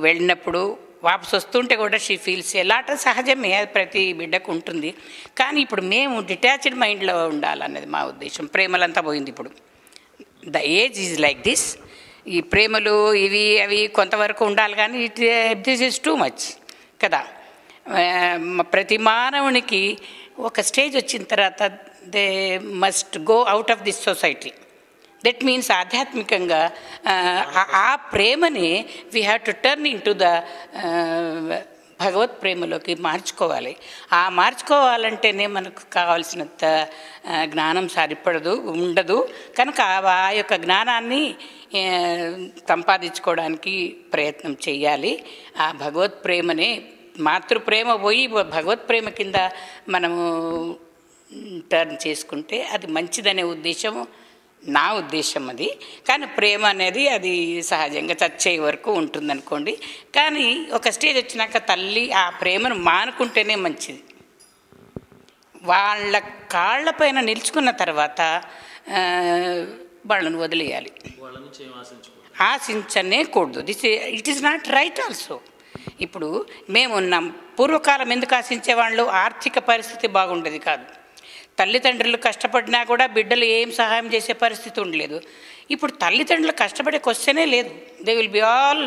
వెళ్ళినప్పుడు వాపసు వస్తుంటే కూడా షీ ఫీల్స్ ఎలాట సహజమే, ప్రతి బిడ్డకు ఉంటుంది. కానీ ఇప్పుడు మేము డిటాచ్డ్ మైండ్లో ఉండాలన్నది మా ఉద్దేశం. ప్రేమలంతా పోయింది ఇప్పుడు. The age is like this. ఈ ప్రేమలు అవి కొంతవరకు ఉండాలి, కానీ దిస్ ఈజ్ టూ మచ్ కదా. ప్రతి మానవునికి ఒక స్టేజ్ వచ్చిన తర్వాత they must go out of this society. That means ఆధ్యాత్మికంగా ఆ ప్రేమని we have to turn in to the భగవత్ ప్రేమలోకి మార్చుకోవాలి. ఆ మార్చుకోవాలంటేనే మనకు కావాల్సినంత జ్ఞానం ఉండదు కనుక ఆ యొక్క జ్ఞానాన్ని సంపాదించుకోవడానికి ప్రయత్నం చేయాలి. ఆ భగవత్ ప్రేమనే మాతృప్రేమ పోయి భగవత్ ప్రేమ కింద మనము టర్న్ చేసుకుంటే అది మంచిదనే ఉద్దేశము నా ఉద్దేశం అది. కానీ ప్రేమ అనేది అది సహజంగా చచ్చే వరకు ఉంటుందనుకోండి. కానీ ఒక స్టేజ్ వచ్చినాక తల్లి ఆ ప్రేమను మానుకుంటేనే మంచిది. వాళ్ళ కాళ్ళపైన నిలుచుకున్న తర్వాత వాళ్ళను వదిలేయాలి, ఆశించనే కూడదు. It is not right also. ఇప్పుడు మేమున్నాం, పూర్వకాలం ఎందుకు ఆశించేవాళ్ళు? ఆర్థిక పరిస్థితి బాగుండేది కాదు. తల్లిదండ్రులు కష్టపడినా కూడా బిడ్డలు ఏం సహాయం చేసే పరిస్థితి ఉండలేదు. ఇప్పుడు తల్లిదండ్రులు కష్టపడే క్వశ్చనే లేదు. They will be all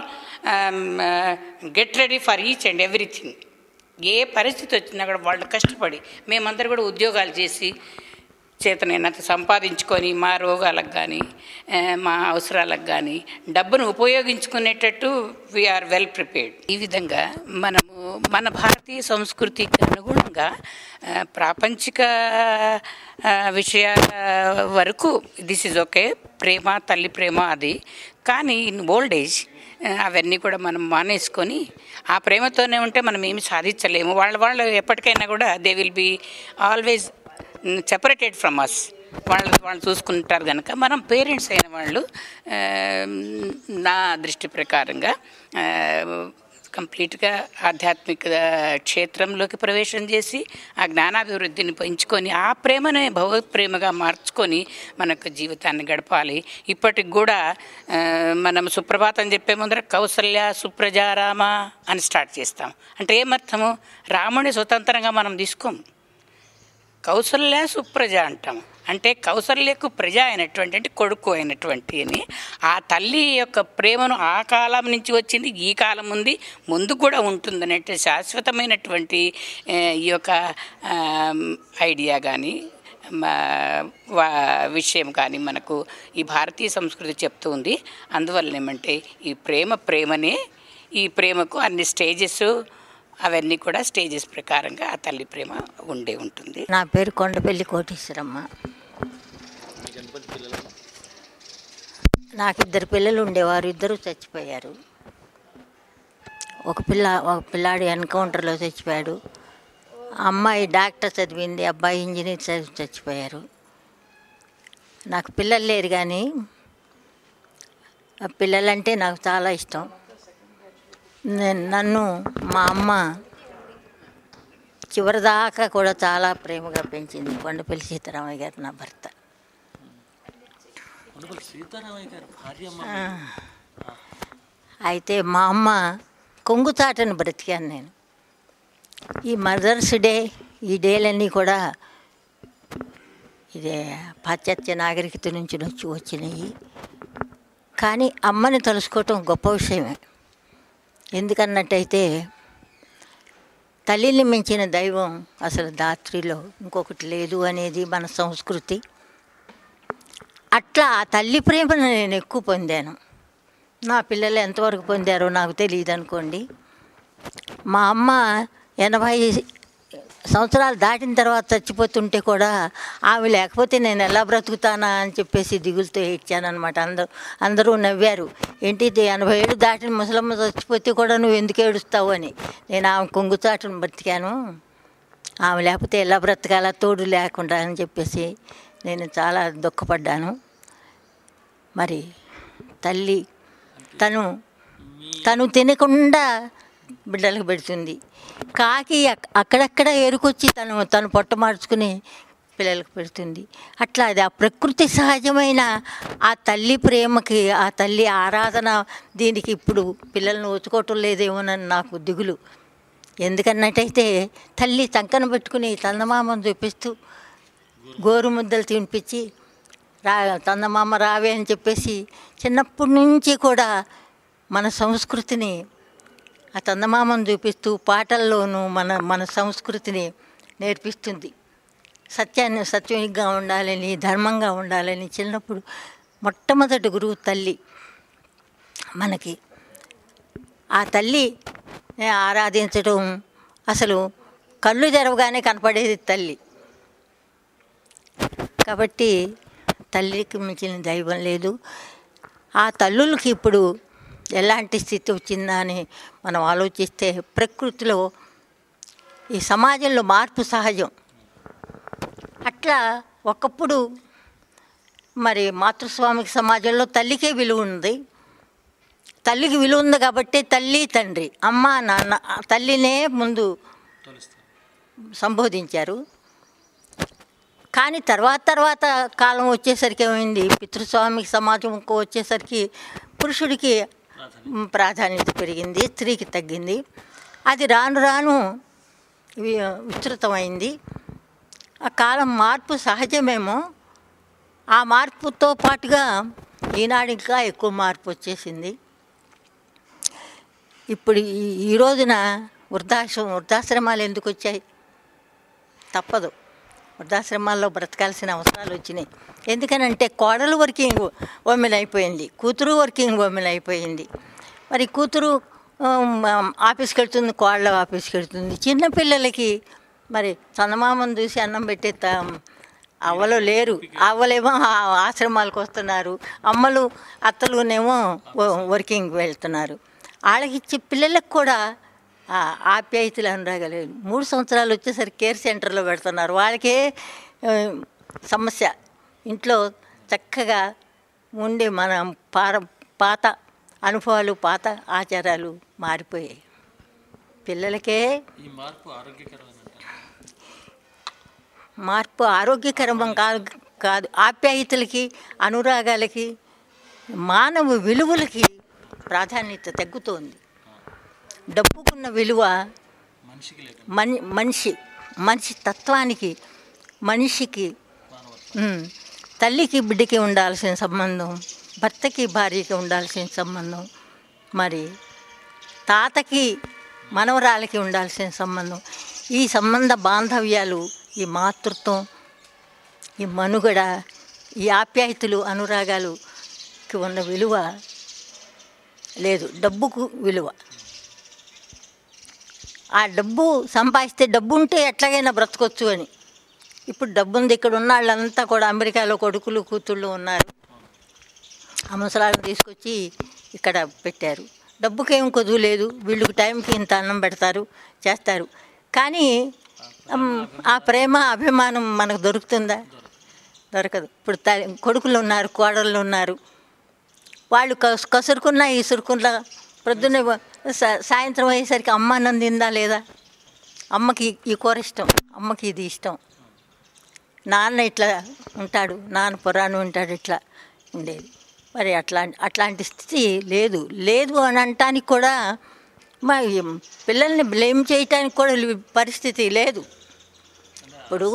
get ready for each and everything. ఏ పరిస్థితి వచ్చినా కూడా వాళ్ళు కష్టపడి, మేమందరూ కూడా ఉద్యోగాలు చేసి చేతనైనంత సంపాదించుకొని మా రోగాలకు కానీ మా అవసరాలకు కానీ డబ్బును ఉపయోగించుకునేటట్టు వీఆర్ వెల్ ప్రిపేర్డ్. ఈ విధంగా మనము మన భారతీయ సంస్కృతికి అనుగుణంగా ప్రాపంచిక విషయాల వరకు దిస్ ఈజ్ ఓకే, ప్రేమ, తల్లి ప్రేమ అది. కానీ ఇన్ ఓల్డ్ ఏజ్ అవన్నీ కూడా మనం మానేసుకొని ఆ ప్రేమతోనే ఉంటే మనం ఏమి సాధించలేము. వాళ్ళు ఎప్పటికైనా కూడా they will be always separated from us. వాళ్ళు చూసుకుంటారు కనుక మనం పేరెంట్స్ అయిన వాళ్ళు నా దృష్టి ప్రకారంగా కంప్లీట్గా ఆధ్యాత్మిక క్షేత్రంలోకి ప్రవేశం చేసి ఆ జ్ఞానాభివృద్ధిని పెంచుకొని ఆ ప్రేమనే భగవత్ ప్రేమగా మార్చుకొని మనకు జీవితాన్ని గడపాలి. ఇప్పటికి కూడా మనం సుప్రభాతం చెప్పే ముందర కౌసల్య సుప్రజారామ అని స్టార్ట్ చేస్తాం. అంటే ఏమర్థము? రాముని స్వతంత్రంగా మనం తీసుకోము, కౌసల్య సుప్రజ అంటాం. అంటే కౌసల్యకు ప్రజ అయినటువంటి, అంటే కొడుకు అయినటువంటి అని ఆ తల్లి యొక్క ప్రేమను ఆ కాలం నుంచి వచ్చింది, ఈ కాలం ఉంది, ముందు కూడా ఉంటుందనేటి శాశ్వతమైనటువంటి ఈ యొక్క ఐడియా కానీ విషయం కానీ మనకు ఈ భారతీయ సంస్కృతి చెప్తూ ఉంది. అందువల్ల ఏమంటే ఈ ప్రేమనే, ఈ ప్రేమకు అన్ని స్టేజెస్ అవన్నీ కూడా స్టేజెస్ ప్రకారంగా ఆ తల్లి ప్రేమ ఉంటుంది. నా పేరు కొండపల్లి కోటేశ్వరమ్మ. నాకు 2 పిల్లలు ఉండేవారు, 2 చచ్చిపోయారు. ఒక పిల్లాడు ఎన్కౌంటర్లో చచ్చిపోయాడు. అమ్మాయి డాక్టర్ చదివింది, అబ్బాయి ఇంజనీర్ చదివి చచ్చిపోయారు. నాకు పిల్లలు లేరు, కానీ ఆ పిల్లలంటే నాకు చాలా ఇష్టం. నన్ను మా అమ్మ చివరిదాకా కూడా చాలా ప్రేమగా పెంచింది. కొండపల్లి సీతారామయ్య గారు నా భర్త. అయితే మా అమ్మ కొంగుచాటను బ్రతికాను నేను. ఈ మదర్స్ డే, ఈ డేలన్నీ కూడా ఇదే పాశ్చాత్య నాగరికత నుంచి వచ్చినాయి. కానీ అమ్మని తలుసుకోవటం గొప్ప విషయమే. ఎందుకన్నట్టయితే తల్లిని మించిన దైవం అసలు ధాత్రిలో ఇంకొకటి లేదు అనేది మన సంస్కృతి. అట్లా ఆ తల్లి ప్రేమను నేను ఎక్కువ పొందాను. నా పిల్లలు ఎంతవరకు పొందారో నాకు తెలియదు అనుకోండి. మా అమ్మ 80 సంవత్సరాలు దాటిన తర్వాత చచ్చిపోతుంటే కూడా ఆమె లేకపోతే నేను ఎలా బ్రతుకుతానా అని చెప్పేసి దిగులుతో ఏడ్చానమాట. అందరూ నవ్వారు. ఏంటి 80 ఏళ్ళు దాటిన ముసలమ్మ చచ్చిపోతే కూడా నువ్వు ఎందుకు ఏడుస్తావు అని. నేను ఆమె కొంగుచాటును బ్రతికాను, ఆమె లేకపోతే ఎలా బ్రతకాలా తోడు లేకుండా అని చెప్పేసి నేను చాలా దుఃఖపడ్డాను. మరి తల్లి తను తినకుండా బిడ్డలకు పెడుతుంది. కాకి అక్కడక్కడ ఏరుకొచ్చి తను పొట్ట మార్చుకుని పిల్లలకు పెడుతుంది. అట్లా అది ఆ ప్రకృతి సహజమైన ఆ తల్లి ప్రేమకి, ఆ తల్లి ఆరాధన, దీనికి ఇప్పుడు పిల్లల్ని ఓచుకోవటం లేదేమోనని నాకు దిగులు. ఎందుకన్నట్టయితే తల్లి చంకన పెట్టుకుని చందమామను చూపిస్తూ గోరు ముద్దలు తినిపించి చందమామ రావే అని చెప్పేసి చిన్నప్పటి నుంచి కూడా మన సంస్కృతిని ఆ చందమామను చూపిస్తూ పాటల్లోనూ మన సంస్కృతిని నేర్పిస్తుంది. సత్యంగా ఉండాలని, ధర్మంగా ఉండాలని చిన్నప్పుడు మొట్టమొదటి గురువు తల్లి మనకి. ఆ తల్లి ఆరాధించడం అసలు కళ్ళు తెరవగానే కనపడేది తల్లి. కాబట్టి తల్లికి మించిన దైవం లేదు. ఆ తల్లులకి ఇప్పుడు ఎలాంటి స్థితి వచ్చిందా అని మనం ఆలోచిస్తే ప్రకృతిలో ఈ సమాజంలో మార్పు సహజం. అట్లా ఒకప్పుడు మరి మాతృస్వామిక సమాజంలో తల్లికే విలువ ఉంది. తల్లికి విలువ ఉంది కాబట్టి తల్లి, తండ్రి, అమ్మ, నాన్న, తల్లినే ముందు సంబోధించారు. కానీ తర్వాత కాలం వచ్చేసరికి ఏమైంది, పితృస్వామిక సమాజం వచ్చేసరికి పురుషుడికి ప్రాధాన్యత పెరిగింది, స్త్రీకి తగ్గింది. అది రాను రాను విస్తృతమైంది. ఆ కాలం మార్పు సహజమేమో. ఆ మార్పుతో పాటుగా ఈనాడు ఇంకా ఎక్కువ మార్పు వచ్చేసింది. ఇప్పుడు ఈ రోజున వృద్ధాశ్రమాలు ఎందుకు వచ్చాయి? తప్పదు, వృద్ధాశ్రమాల్లో బ్రతకాల్సిన అవసరాలు వచ్చినాయి. ఎందుకనంటే కోడలు వర్కింగ్ ఉమెన్ అయిపోయింది, కూతురు వర్కింగ్ ఉమెన్ అయిపోయింది. మరి కూతురు ఆఫీస్కి వెళ్తుంది, కోడలు ఆఫీస్కి వెళ్తుంది. చిన్నపిల్లలకి మరి చందమామను చూసి అన్నం పెట్టే అవ్వలు లేరు. అవ్వలేమో ఆశ్రమాలకు వస్తున్నారు, అమ్మలు అత్తలునేమో వర్కింగ్కి వెళ్తున్నారు. వాళ్ళకి పిల్లలకు కూడా ఆప్యాయతలు అనురాగలేదు. 3 సంవత్సరాలు వచ్చేసరికి కేర్ సెంటర్లో పెడుతున్నారు. వాళ్ళకే సమస్య. ఇంట్లో చక్కగా ఉండే మన పాత అనుభవాలు, పాత ఆచారాలు మారిపోయాయి. పిల్లలకే మార్పు ఆరోగ్యకరం కాదు, ఆప్యాయతలకి, అనురాగాలకి, మానవ విలువలకి ప్రాధాన్యత తగ్గుతోంది. డబ్బుకున్న విలువ మనిషి తత్వానికి, మనిషికి, తల్లికి బిడ్డకి ఉండాల్సిన సంబంధం, భర్తకి భార్యకి ఉండాల్సిన సంబంధం, మరి తాతకి మనవరాలకి ఉండాల్సిన సంబంధం, ఈ సంబంధ బాంధవ్యాలు, ఈ మాతృత్వం, ఈ మనుగడ, ఈ ఆప్యాయతలు, అనురాగాలుకి ఉన్న విలువ లేదు. డబ్బుకు విలువ. ఆ డబ్బు సంపాదిస్తే, డబ్బు ఉంటే ఎట్లాగైనా బ్రతకొచ్చు అని. ఇప్పుడు డబ్బు ఉంది. ఇక్కడ ఉన్న వాళ్ళంతా కూడా అమెరికాలో కొడుకులు కూతుళ్ళు ఉన్నారు. ఆ ముసలాళ్ళని తీసుకొచ్చి ఇక్కడ పెట్టారు. డబ్బుకేం కొదువు లేదు. వీళ్ళకి టైంకి ఇంత అన్నం పెడతారు, చేస్తారు. కానీ ఆ ప్రేమ, అభిమానం మనకు దొరుకుతుందా? దొరకదు. ఇప్పుడు కొడుకులు ఉన్నారు, కోడళ్ళు ఉన్నారు. వాళ్ళు కసురుకున్నా ఇసురుకున్నా ప్రొద్దున్నే సాయంత్రం అయ్యేసరికి అమ్మ అన్నం తిందా లేదా? అమ్మకి ఈ కూర ఇష్టం, అమ్మకి ఇది ఇష్టం. నాన్న ఇట్లా ఉంటాడు, నాన్న పురాణం ఉంటాడు, ఇట్లా ఉండేది. మరి అట్లాంటి స్థితి లేదు అని అనటానికి కూడా, మరి పిల్లల్ని బ్లేమ్ చేయటానికి కూడా పరిస్థితి లేదు. ఇప్పుడు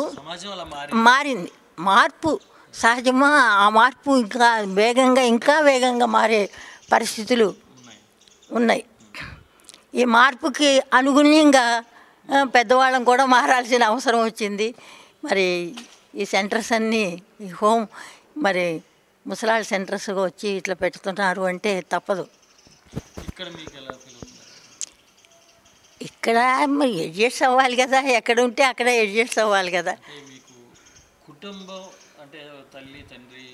మారింది. మార్పు సహజమా ఆ మార్పు ఇంకా వేగంగా మారే పరిస్థితులు ఉన్నాయి. ఈ మార్పుకి అనుగుణ్యంగా పెద్దవాళ్ళం కూడా మారాల్సిన అవసరం వచ్చింది. మరి ఈ సెంటర్స్ అన్నీ ఈ హోమ్ మరి ముసలాళ్ళ సెంటర్స్గా వచ్చి ఇట్లా పెడుతున్నారు అంటే తప్పదు. ఇక్కడ మరి అడ్జస్ట్ అవ్వాలి కదా, ఎక్కడ ఉంటే అక్కడ అడ్జస్ట్ అవ్వాలి కదా. కుటుంబం అంటే తల్లి తండ్రి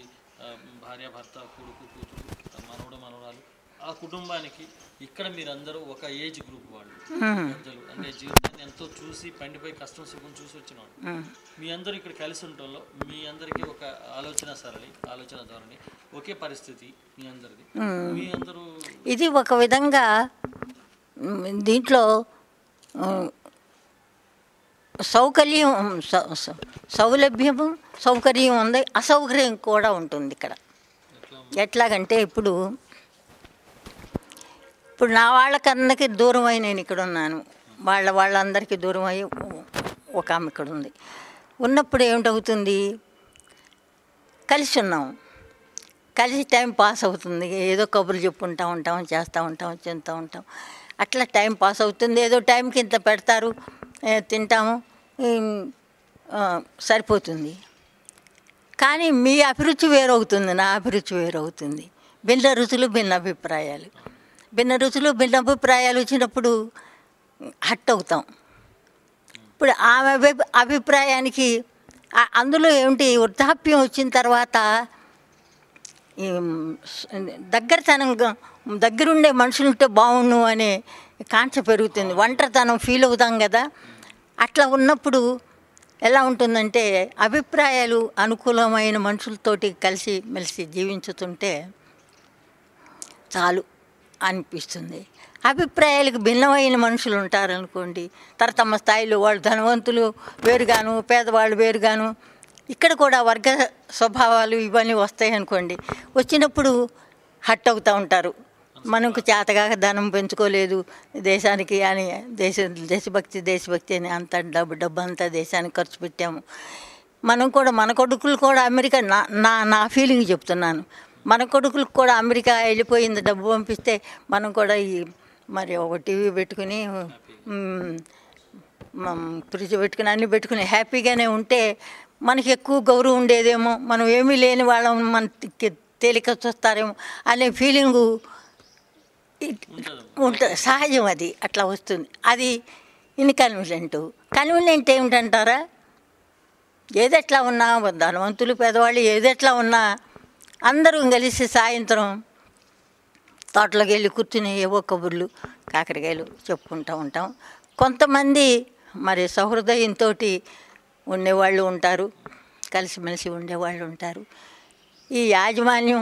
భార్య భర్త కొడుకు కూతురు మనవడు మనవరాలు, ఆ కుటుంబానికి ఇక్కడ మీరందరూ ఒక ఏజ్ గ్రూప్ వాళ్ళు పెద్దలు, అంటే జీవితాన్ని ఎంతో చూసి పండిపోయి కష్టం సుఖం చూసి వచ్చిన వాళ్ళు. మీ అందరూ ఇక్కడ కలిసి ఉండటంలో మీ అందరికీ ఒక ఆలోచన సరళి, ఆలోచన ధోరణి, ఒకే పరిస్థితి మీ అందరిది. మీ అందరూ ఇది ఒక విధంగా దీంట్లో సౌలభ్యము సౌకర్యం ఉంది, అసౌకర్యం కూడా ఉంటుంది ఇక్కడ. ఎట్లాగంటే ఇప్పుడు నా వాళ్ళకందరికీ దూరమై నేను ఇక్కడ ఉన్నాను, వాళ్ళందరికీ దూరం అయ్యి ఒక ఆమె ఇక్కడ ఉంది. ఉన్నప్పుడు ఏమిటవుతుంది, కలిసి ఉన్నాం, కలిసి టైం పాస్ అవుతుంది, ఏదో కబుర్లు చెప్పుకుంటూ ఉంటాం, చేస్తూ ఉంటాం, తింటూ ఉంటాం, అట్లా టైం పాస్ అవుతుంది. ఏదో టైంకి ఇంత పెడతారు, తింటాము, సరిపోతుంది. కానీ మీ అభిరుచి వేరవుతుంది, నా అభిరుచి వేరవుతుంది. భిన్న రుచులు భిన్న అభిప్రాయాలు, భిన్న రుచులు భిన్న అభిప్రాయాలు వచ్చినప్పుడు హట్ అవుతాం. ఇప్పుడు ఆమె అభిప్రాయానికి అందులో ఏమిటి, వృద్ధాప్యం వచ్చిన తర్వాత దగ్గరుండే మనుషులుంటే బాగుండు అనే కాంక్ష పెరుగుతుంది. ఒంటరితనం ఫీల్ అవుతాం కదా. అట్లా ఉన్నప్పుడు ఎలా ఉంటుందంటే అభిప్రాయాలు అనుకూలమైన మనుషులతోటి కలిసి మెలిసి జీవించుతుంటే చాలు అనిపిస్తుంది. అభిప్రాయాలకు భిన్నమైన మనుషులు ఉంటారనుకోండి, తమ స్థాయిలో వాళ్ళు ధనవంతులు వేరుగాను, పేదవాళ్ళు వేరుగాను, ఇక్కడ కూడా వర్గ స్వభావాలు ఇవన్నీ వస్తాయి అనుకోండి. వచ్చినప్పుడు హట్ అవుతూ ఉంటారు. మనకు చేతగాక ధనం పెంచుకోలేదు దేశానికి అని, దేశభక్తి అని అంత డబ్బు అంతా దేశానికి ఖర్చు పెట్టాము. మనం కూడా మన కొడుకులు కూడా అమెరికా, నా ఫీలింగ్ చెప్తున్నాను, మన కొడుకులకు కూడా అమెరికా వెళ్ళిపోయింది, డబ్బు పంపిస్తే మనం కూడా మరి ఒక టీవీ పెట్టుకుని ఫ్రిడ్జ్ పెట్టుకుని అన్నీ పెట్టుకుని హ్యాపీగానే ఉంటే మనకి ఎక్కువ గౌరవం ఉండేదేమో, మనం ఏమీ లేని వాళ్ళం మన తేలిక చూస్తారేమో అనే ఫీలింగు ఉంటుంది, సహజం. అది అట్లా వస్తుంది. అది కన్వీనియంట్ ఏమిటంటారా, ఏదెట్లా ఉన్నా ధనవంతులు పేదవాళ్ళు ఏదెట్లా ఉన్నా అందరూ కలిసి సాయంత్రం తోటలోకి వెళ్ళి కూర్చుని ఏవో కబుర్లు కాకరకాయలు చెప్పుకుంటూ ఉంటాం. కొంతమంది మరి సహృదయంతో ఉండేవాళ్ళు ఉంటారు, కలిసిమెలిసి ఉండేవాళ్ళు ఉంటారు. ఈ యాజమాన్యం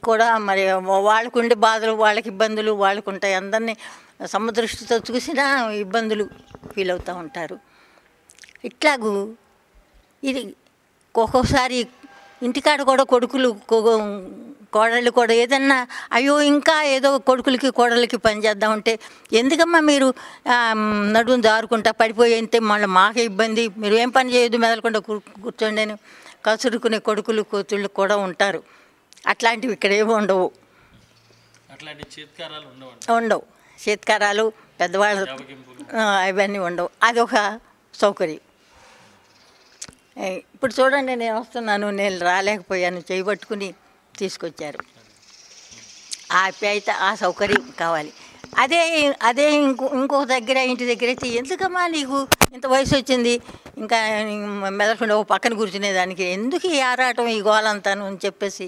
కూడా మరి వాళ్ళకు ఉండే బాధలు, వాళ్ళకి ఇబ్బందులు వాళ్ళకు ఉంటాయి. అందరినీ సమదృష్టితో చూసినా ఇబ్బందులు ఫీల్ అవుతూ ఉంటారు. ఇట్లాగూ ఇది ఒక్కొక్కసారి ఇంటికాడ కూడా కొడుకులు కోడళ్ళు కూడా ఏదన్నా అయ్యో ఇంకా ఏదో కొడుకులకి కోడళ్ళకి పని చేద్దామంటే ఎందుకమ్మా మీరు నడుము జారుకుంటా పడిపోయింటే మళ్ళీ మాకే ఇబ్బంది, మీరు ఏం పని చేయొద్దు మెదలకుండా కూర్చోండి అని కసురుకునే కొడుకులు కూతుళ్ళు కూడా ఉంటారు. అట్లాంటివి ఇక్కడ ఏమి ఉండవు, ఉండవు. చేత్కారాలు పెద్దవాళ్ళు అవన్నీ ఉండవు. అదొక సౌకర్యం. ఇప్పుడు చూడండి, నేను వస్తున్నాను, నేను రాలేకపోయాను, చేయబట్టుకుని తీసుకొచ్చారు. ఆ ఆప్యాయత, ఆ సౌకర్యం కావాలి. అదే ఇంకొక దగ్గర ఇంటి దగ్గర అయితే ఎందుకమ్మా నీకు ఇంత వయసు వచ్చింది ఇంకా మెదలకుండా ఓ పక్కన కూర్చునేదానికి ఎందుకు ఈ ఆరాటం ఈ గోలంతాను అని చెప్పేసి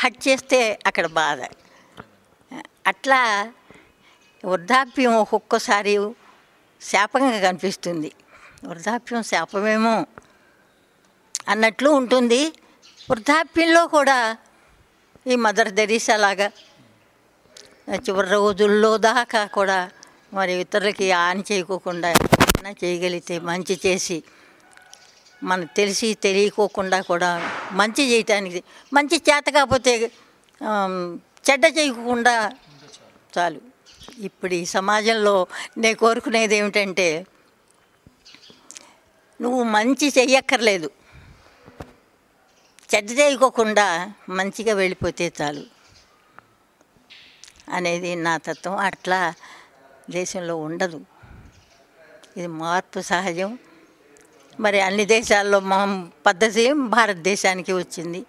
హట్ చేస్తే అక్కడ బాధ. అట్లా వృద్ధాప్యం ఒక్కొక్కసారి శాపంగా కనిపిస్తుంది. వృద్ధాప్యం శాపమేమో అన్నట్లు ఉంటుంది. వృద్ధాప్యంలో కూడా ఈ మదర్ తెరీసా లాగా చివరి రోజుల్లో దాకా కూడా మరి ఇతరులకి హాని చేయకోకుండా ఏమైనా చేయగలిగితే మంచి చేసి, మనకు తెలిసి తెలియకోకుండా కూడా మంచి చేయటానికి, మంచి చేత కాకపోతే చెడ్డ చేయకుండా చాలు. ఇప్పుడు ఈ సమాజంలో నేను కోరుకునేది ఏమిటంటే నువ్వు మంచి చెయ్యక్కర్లేదు, చెడ్డ చేయకోకుండా మంచిగా వెళ్ళిపోతే చాలు అనేది నా తత్వం. అట్లా దేశంలో ఉండదు. ఇది మార్పు సహజం. మరి అన్ని దేశాల్లో మా పద్ధతి భారతదేశానికి వచ్చింది.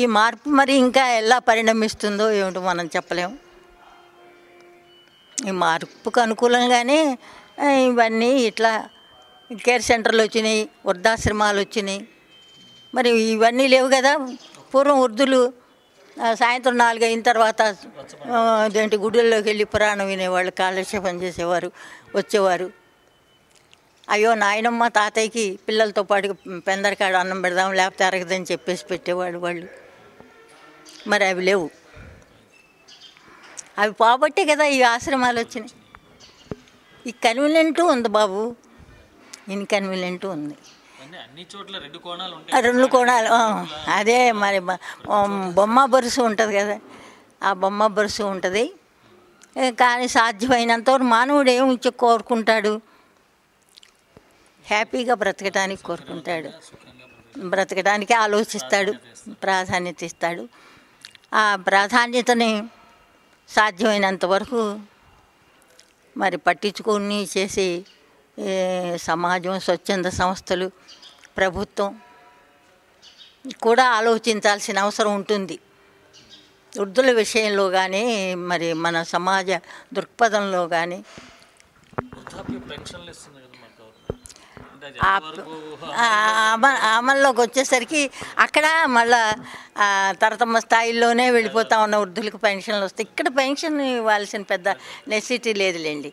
ఈ మార్పు మరి ఇంకా ఎలా పరిణమిస్తుందో ఏమిటో మనం చెప్పలేము. ఈ మార్పుకు అనుకూలంగానే ఇవన్నీ ఇట్లా కేర్ సెంటర్లు వచ్చినాయి, వృద్ధాశ్రమాలు వచ్చినాయి. మరి ఇవన్నీ లేవు కదా. పూర్వం వృద్ధులు సాయంత్రం 4 అయిన తర్వాత అదేంటి గుడిల్లోకి వెళ్ళి పురాణం వినేవాళ్ళు, కాలక్షేపం చేసేవారు, వచ్చేవారు. అయ్యో నాయనమ్మ తాతయ్యకి పిల్లలతో పాటు పెందరికాడ అన్నం పెడదాం లేకపోతే అరగదని చెప్పేసి పెట్టేవాళ్ళు వాళ్ళు. మరి అవి లేవు. అవి పోబట్టే కదా ఈ ఆశ్రమాలు వచ్చినాయి. ఈ కన్వీనియంటు ఉంది బాబు, ఇన్కన్వీనియంటు ఉంది. రెండు కోణాలు. అదే మరి బొమ్మ బరుసు ఉంటుంది కదా, ఆ బొమ్మ బరుసు ఉంటుంది. కానీ సాధ్యమైనంతవరకు మానవుడు ఏమి కోరుకుంటాడు? హ్యాపీగా బ్రతకడానికి కోరుకుంటాడు, బ్రతకడానికి ఆలోచిస్తాడు, ప్రాధాన్యత ఇస్తాడు. ఆ ప్రాధాన్యతని సాధ్యమైనంత వరకు మరి పట్టించుకొని చేసి సమాజం, స్వచ్ఛంద సంస్థలు, ప్రభుత్వం కూడా ఆలోచించాల్సిన అవసరం ఉంటుంది. వృద్ధుల విషయంలో కానీ మరి మన సమాజ దృక్పథంలో కానీ. అమల్లోకి వచ్చేసరికి అక్కడ మళ్ళా తరతమ్మ స్థాయిల్లోనే వెళ్ళిపోతా ఉన్న వృద్ధులకు పెన్షన్లు వస్తాయి. ఇక్కడ పెన్షన్ ఇవ్వాల్సిన పెద్ద నెసిటీ లేదులేండి.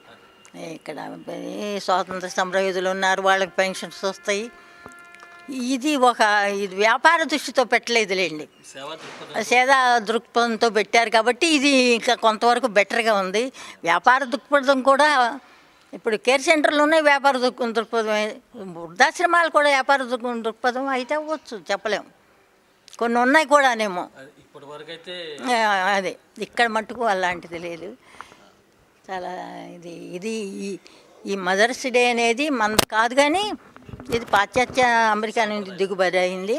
ఇక్కడ స్వాతంత్ర సమరయోధులు ఉన్నారు, వాళ్ళకి పెన్షన్స్ వస్తాయి. ఇది వ్యాపార దృష్టితో పెట్టలేదులేండి, సేదా దృక్పథంతో పెట్టారు కాబట్టి ఇది ఇంకా కొంతవరకు బెటర్గా ఉంది. వ్యాపార దృక్పథం కూడా ఇప్పుడు కేర్ సెంటర్లోనే వ్యాపార దృక్పథమే, వృద్ధాశ్రమాలు కూడా వ్యాపార దృక్పథం అయితే అవ్వచ్చు, చెప్పలేము. కొన్ని ఉన్నాయి కూడానేమో. అదే ఇక్కడ మట్టుకు అలాంటిది లేదు. చాలా ఇది ఈ మదర్స్ డే అనేది మనది కాదు, కానీ ఇది పాశ్చాత్య అమెరికా నుంచి దిగుబడి అయింది.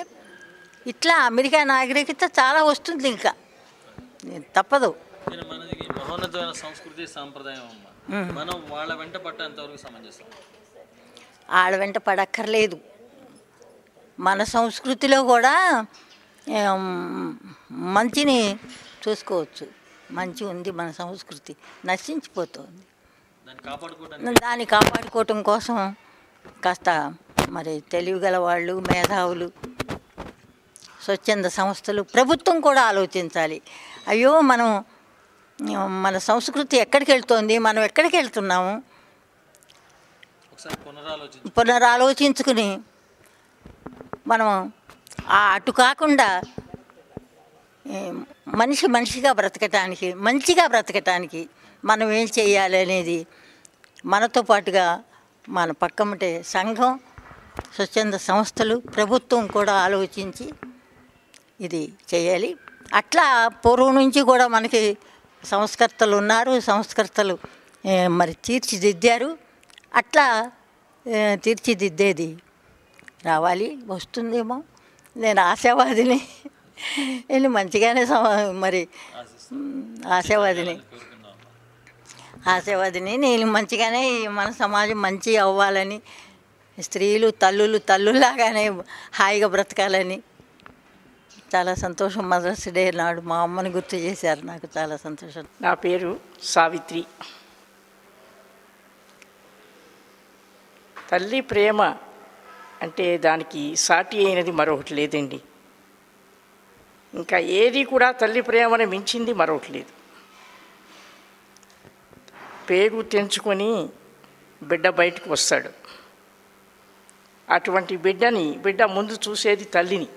ఇట్లా అమెరికా నాగరికత చాలా వస్తుంది, ఇంకా తప్పదు. మహోన్నతమైన సంస్కృతి సాంప్రదాయం మనం వాళ్ళ వెంట పట్టేంతవరకు సమంజసం. వాళ్ళ వెంట పడక్కర్లేదు. మన సంస్కృతిలో కూడా మంచిని చూసుకోవచ్చు. మంచి ఉంది మన సంస్కృతి, నశించిపోతుంది. దాన్ని కాపాడుకోవటం కోసం కాస్త మరి తెలివిగల వాళ్ళు, మేధావులు, స్వచ్ఛంద సంస్థలు, ప్రభుత్వం కూడా ఆలోచించాలి. అయ్యో మన సంస్కృతి ఎక్కడికి వెళ్తోంది, మనం ఎక్కడికి వెళ్తున్నాము పునరాలోచించుకుని మనం అటు కాకుండా మనిషిగా బ్రతకటానికి, మంచిగా బ్రతకటానికి మనం ఏం చేయాలి అనేది మనతో పాటుగా మన పక్కమటే సంఘం, స్వచ్ఛంద సంస్థలు, ప్రభుత్వం కూడా ఆలోచించి ఇది చేయాలి. అట్లా పూర్వం నుంచి కూడా మనకి సంస్కర్తలు ఉన్నారు, సంస్కర్తలు మరి తీర్చిదిద్దారు. అట్లా తీర్చిదిద్దేది రావాలి, వస్తుందేమో. నేను ఆశావాదిని, నేను మంచిగానే మరి ఆశావాదిని నేను మంచిగానే మన సమాజం మంచి అవ్వాలని, స్త్రీలు తల్లులాగానే హాయిగా బ్రతకాలని. చాలా సంతోషం. మదర్స్ డే నాడు మా అమ్మని గుర్తు చేశారు, నాకు చాలా సంతోషం. నా పేరు సావిత్రి. తల్లి ప్రేమ అంటే దానికి సాటి అయినది మరొకటి లేదండి. ఇంకా ఏది కూడా తల్లి ప్రేమను మించింది మరొకటి లేదు. పేగు తెంచుకొని బిడ్డ బయటకు వస్తాడు. అటువంటి బిడ్డ ముందు చూసేది తల్లిని,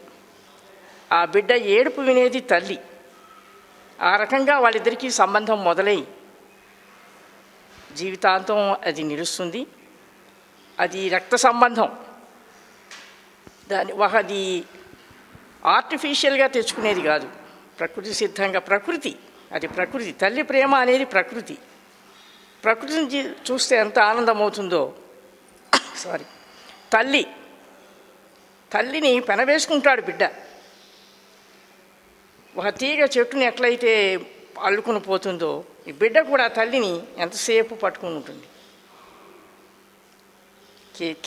ఆ బిడ్డ ఏడుపు వినేది తల్లి. ఆ రకంగా వాళ్ళిద్దరికీ సంబంధం మొదలై జీవితాంతం అది నిలుస్తుంది. అది రక్త సంబంధం. అది ఆర్టిఫిషియల్గా తెచ్చుకునేది కాదు, ప్రకృతి సిద్ధంగా. అది ప్రకృతి. తల్లి ప్రేమ అనేది ప్రకృతిని చూస్తే ఎంత ఆనందమవుతుందో. తల్లిని పెనవేసుకుంటాడు బిడ్డ. ఒక తీగ చెట్టుని ఎట్లయితే అల్లుకుని పోతుందో ఈ బిడ్డ కూడా తల్లిని ఎంతసేపు పట్టుకుని ఉంటుంది.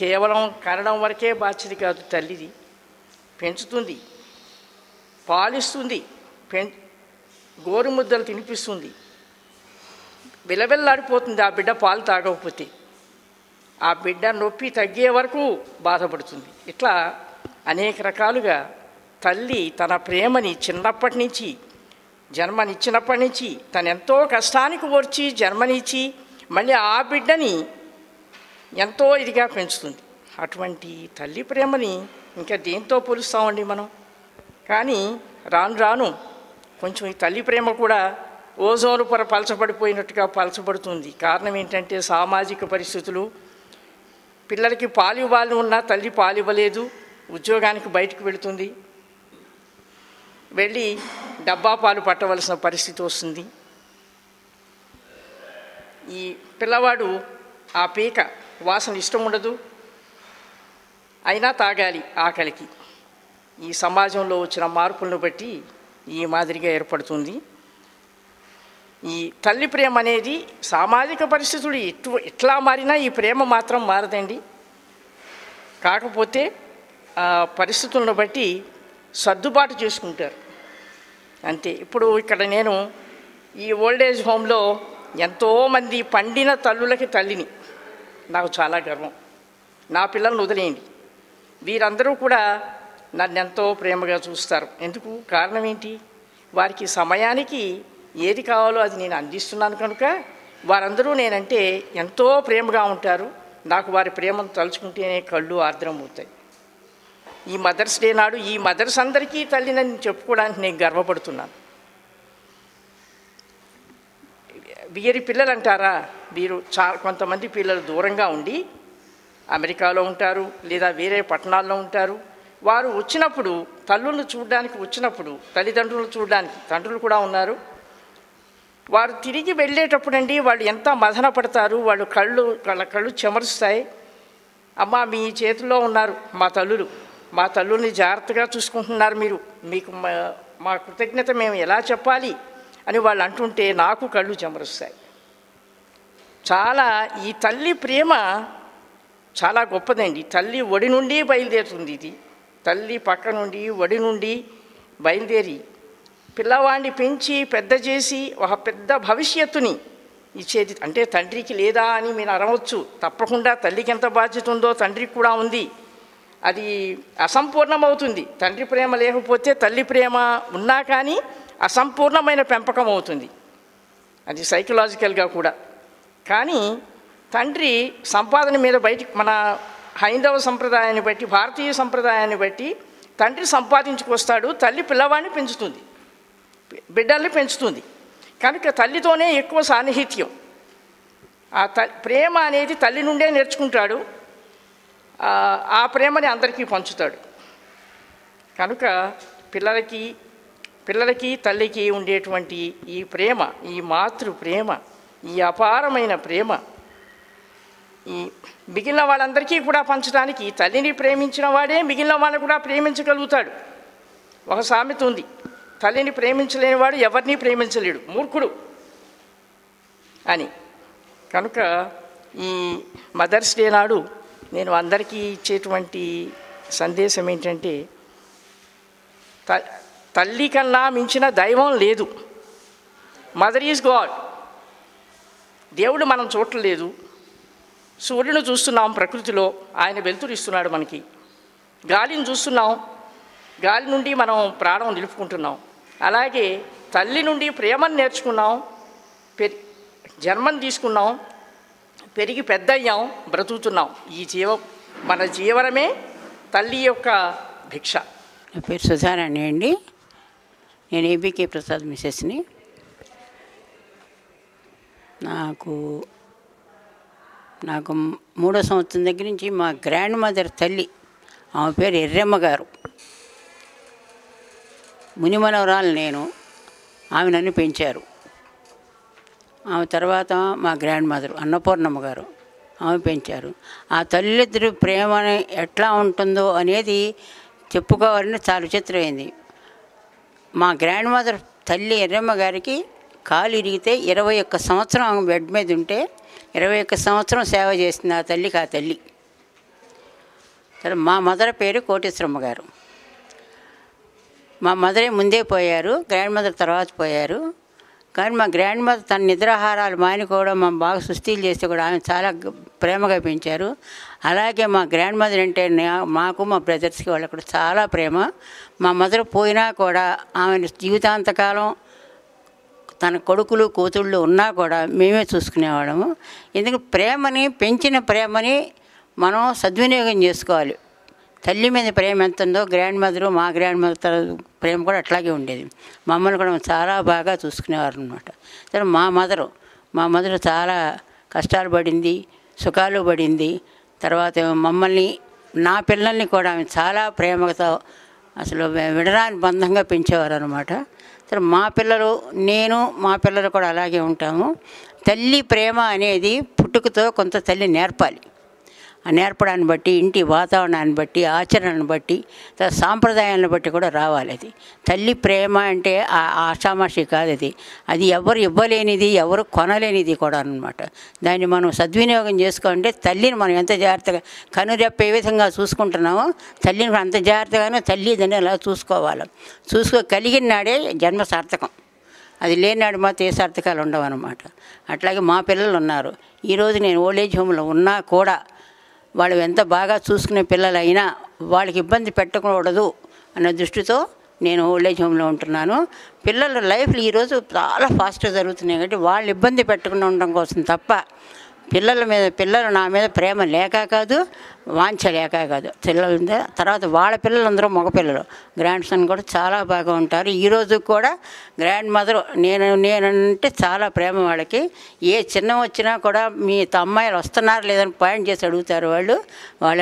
కేవలం కనడం వరకే బాధ్యత కాదు, తల్లిది పెంచుతుంది, పాలిస్తుంది, గోరుముద్దలు తినిపిస్తుంది, విలవిల్లాడిపోతుంది ఆ బిడ్డ పాలు తాగకపోతే. ఆ బిడ్డ నొప్పి తగ్గే వరకు బాధపడుతుంది. ఇట్లా అనేక రకాలుగా తల్లి తన ప్రేమని చిన్నప్పటి నుంచి, జన్మనిచ్చినప్పటి నుంచి తను ఎంతో కష్టానికి ఓర్చి జన్మనిచ్చి మళ్ళీ ఆ బిడ్డని ఎంతో ఇదిగా పెంచుతుంది. అటువంటి తల్లి ప్రేమని ఇంకా దేంతో పోలుస్తామండి మనం? కానీ రాను రాను కొంచెం ఈ తల్లి ప్రేమ కూడా ఓజోను పొర పలచబడిపోయినట్టుగా పలచబడుతుంది. కారణం ఏంటంటే సామాజిక పరిస్థితులు. పిల్లలకి పాలు ఇవ్వాలి ఉన్నా తల్లి పాలు ఇవ్వలేదు, ఉద్యోగానికి బయటకు వెళుతుంది, వెళ్ళి డబ్బా పాలు పట్టవలసిన పరిస్థితి వస్తుంది. ఈ పిల్లవాడు ఆ పీక వాసన ఇష్టం ఉండదు, అయినా తాగాలి ఆకలికి. ఈ సమాజంలో వచ్చిన మార్పులను బట్టి ఈ మాదిరిగా ఏర్పడుతుంది. ఈ తల్లి ప్రేమ అనేది సామాజిక పరిస్థితులు ఎట్లా మారినా ఈ ప్రేమ మాత్రం మారదండి. కాకపోతే పరిస్థితులను బట్టి సర్దుబాటు చేసుకుంటారు అంతే. ఇప్పుడు ఇక్కడ నేను ఈ ఓల్డేజ్ హోమ్లో ఎంతోమంది పండిన తల్లులకి తల్లిని. నాకు చాలా గర్వం. నా పిల్లలను వదిలేయండి, వీరందరూ కూడా నన్ను ఎంతో ప్రేమగా చూస్తారు. ఎందుకు? కారణం ఏంటి? వారికి సమయానికి ఏది కావాలో అది నేను అందిస్తున్నాను కనుక వారందరూ నేనంటే ఎంతో ప్రేమగా ఉంటారు. నాకు వారి ప్రేమను తలుచుకుంటేనే కళ్ళు ఆర్ద్రమవుతాయి. ఈ మదర్స్ డే నాడు ఈ మదర్స్ అందరికీ తల్లినని చెప్పుకోవడానికి నేను గర్వపడుతున్నాను. వీరి పిల్లలు అంటారా, వీరు కొంతమంది పిల్లలు దూరంగా ఉండి అమెరికాలో ఉంటారు లేదా వేరే పట్టణాల్లో ఉంటారు. వారు వచ్చినప్పుడు తల్లులను చూడడానికి వచ్చినప్పుడు, తల్లిదండ్రులను చూడడానికి తండ్రులు కూడా ఉన్నారు, వారు తిరిగి వెళ్ళేటప్పుడండి వాళ్ళు ఎంత మదన పడతారు. వాళ్ళ కళ్ళు చెమరుస్తాయి. అమ్మ మీ చేతుల్లో ఉన్నారు మా తల్లుల్ని జాగ్రత్తగా చూసుకుంటున్నారు మీరు, మీకు మా కృతజ్ఞత మేము ఎలా చెప్పాలి అని వాళ్ళు అంటుంటే నాకు కళ్ళు చెమరుస్తాయి. చాలా ఈ తల్లి ప్రేమ చాలా గొప్పదండి. తల్లి ఒడి నుండి బయలుదేరుతుంది. ఇది తల్లి పక్క నుండి ఒడి నుండి బయలుదేరి పిల్లవాడిని పెంచి పెద్ద చేసి ఒక పెద్ద భవిష్యత్తుని ఇచ్చేది. అంటే తండ్రికి లేదా అని మీరు అనవచ్చు. తప్పకుండా తల్లికి ఎంత బాధ్యత ఉందో తండ్రికి కూడా ఉంది. అది అసంపూర్ణమవుతుంది. తండ్రి ప్రేమ లేకపోతే తల్లి ప్రేమ ఉన్నా కానీ అసంపూర్ణమైన పెంపకం అవుతుంది. అది సైకలాజికల్గా కూడా. కానీ తండ్రి సంపాదన మీద బయటికి, మన హైందవ సంప్రదాయాన్ని బట్టి, భారతీయ సంప్రదాయాన్ని బట్టి తండ్రి సంపాదించుకొస్తాడు, తల్లి పిల్లవాడిని పెంచుతుంది, బిడ్డల్ని పెంచుతుంది. కనుక తల్లితోనే ఎక్కువ సాన్నిహిత్యం. ఆ ప్రేమ అనేది తల్లి నుండే నేర్చుకుంటాడు. ఆ ప్రేమని అందరికీ పంచుతాడు. కనుక పిల్లలకి తల్లికి ఉండేటువంటి ఈ ప్రేమ, ఈ మాతృ ప్రేమ, ఈ అపారమైన ప్రేమ ఈ మిగిలిన వాళ్ళందరికీ కూడా పంచడానికి తల్లిని ప్రేమించిన వాడే మిగిలిన వాళ్ళని కూడా ప్రేమించగలుగుతాడు. ఒక సామెత ఉంది, తల్లిని ప్రేమించలేనివాడు ఎవరిని ప్రేమించలేడు, మూర్ఖుడు అని. కనుక ఈ మదర్స్ డే నాడు నేను అందరికీ ఇచ్చేటువంటి సందేశం ఏంటంటే, తల్లి కన్నా మించిన దైవం లేదు. Mother is God. దేవుడు మనం చూడలేదు. సూర్యుని చూస్తున్నాం ప్రకృతిలో, ఆయన వెలుతురు ఇస్తున్నాడు మనకి. గాలిని చూస్తున్నాం, గాలి నుండి మనం ప్రాణం నిలుపుకుంటున్నాం. అలాగే తల్లి నుండి ప్రేమను నేర్చుకున్నాం, జన్మను తీసుకున్నాం, పెరిగి పెద్ద అయ్యాం, బ్రతుకుతున్నాం. మన జీవనమే తల్లి యొక్క భిక్ష. నా పేరు సుధారాణి అండి. నేను ఏబీకే ప్రసాద్ మిసెస్ని. నాకు 3వ సంవత్సరం దగ్గర నుంచి మా గ్రాండ్ మదర్ తల్లి, ఆమె పేరు ఎర్రమ్మ గారు, మునిమనవరాలు నేను, ఆమె నన్ను పెంచారు. ఆమె తర్వాత మా గ్రాండ్ మదర్ అన్నపూర్ణమ్మ గారు, ఆమె పెంచారు. ఆ తల్లిద్దరి ప్రేమ ఎట్లా ఉంటుందో అనేది చెప్పుకోవాలని చాలా విచిత్రమైంది. మా గ్రాండ్ మదర్ తల్లి ఎర్రమ్మ గారికి కాలు ఇరిగితే 21 సంవత్సరం ఆమె బెడ్ మీద ఉంటే 21 సంవత్సరం సేవ చేసింది ఆ తల్లికి. ఆ తల్లి సరే. మా మదర్ పేరు కోటేశ్వరమ్మ గారు. మా మదరే ముందే పోయారు, గ్రాండ్ మదర్ తర్వాత పోయారు. కానీ మా గ్రాండ్ మదర్ తన నిద్రాహారాలు మాని కూడా మా బాగా సుస్థీలు చేస్తే కూడా ఆమె చాలా ప్రేమగా పెంచారు. అలాగే మా గ్రాండ్ మదర్ అంటే మాకు మా బ్రదర్స్కి వాళ్ళకు కూడా చాలా ప్రేమ. మా మదర్ పోయినా కూడా ఆమె జీవితాంతకాలం తన కొడుకులు కూతుళ్ళు ఉన్నా కూడా మేమే చూసుకునేవాళ్ళము. ఎందుకంటే ప్రేమని, పెంచిన ప్రేమని మనం సద్వినియోగం చేసుకోవాలి. తల్లి మీద ప్రేమ ఎంత ఉందో గ్రాండ్ మదరు, మా గ్రాండ్ మదర్ ప్రేమ కూడా అట్లాగే ఉండేది. మమ్మల్ని కూడా చాలా బాగా చూసుకునేవారు అనమాట. సరే. మా మదరు చాలా కష్టాలు పడింది, సుఖాలు పడింది. తర్వాత మమ్మల్ని, నా పిల్లల్ని కూడా ఆమె చాలా ప్రేమతో అసలు విడరాని బంధంగా పెంచేవారు అనమాట. సరే. మా పిల్లలు కూడా అలాగే ఉంటాము. తల్లి ప్రేమ అనేది పుట్టుకతో కొంత తల్లి నేర్పాలి. ఆ నేర్పడాన్ని బట్టి, ఇంటి వాతావరణాన్ని బట్టి, ఆచరణను బట్టి, సాంప్రదాయాలను బట్టి కూడా రావాలి. అది తల్లి ప్రేమ అంటే ఆషామాషి కాదు. అది ఎవరు ఇవ్వలేనిది, ఎవరు కొనలేనిది కూడా అనమాట. దాన్ని మనం సద్వినియోగం చేసుకోవాలంటే తల్లిని మనం ఎంత జాగ్రత్తగా కనురెప్ప ఏ విధంగా చూసుకుంటున్నామో తల్లిని అంత జాగ్రత్తగానే తల్లిదండ్రులు అలా చూసుకోవాలి. కలిగిన నాడే జన్మ సార్థకం. అది లేనినాడు మాత్రం ఏ సార్థకాలు ఉండవు అనమాట. అట్లాగే మా పిల్లలు ఉన్నారు. ఈరోజు నేను ఓల్డేజ్ హోమ్లో ఉన్నా కూడా వాళ్ళు ఎంత బాగా చూసుకునే పిల్లలైనా వాళ్ళకి ఇబ్బంది పెట్టకూడదు అనే దృష్టితో నేను ఓల్డేజ్ హోమ్లో ఉంటున్నాను. పిల్లల లైఫ్లు ఈరోజు చాలా ఫాస్ట్గా జరుగుతున్నాయి కాబట్టి వాళ్ళు ఇబ్బంది పెట్టకుండా ఉండడం కోసం తప్ప పిల్లలు నా మీద ప్రేమ లేక కాదు, వాంఛ లేక కాదు. తర్వాత వాళ్ళ పిల్లలందరూ మగపిల్లలు, గ్రాండ్ సన్ కూడా చాలా బాగా ఉంటారు. ఈరోజు కూడా గ్రాండ్ మదర్ నేనంటే చాలా ప్రేమ వాళ్ళకి. ఏ చిన్న వచ్చినా కూడా మీ అమ్మాయిలు వస్తున్నారు లేదని పాయింట్ చేసి అడుగుతారు వాళ్ళు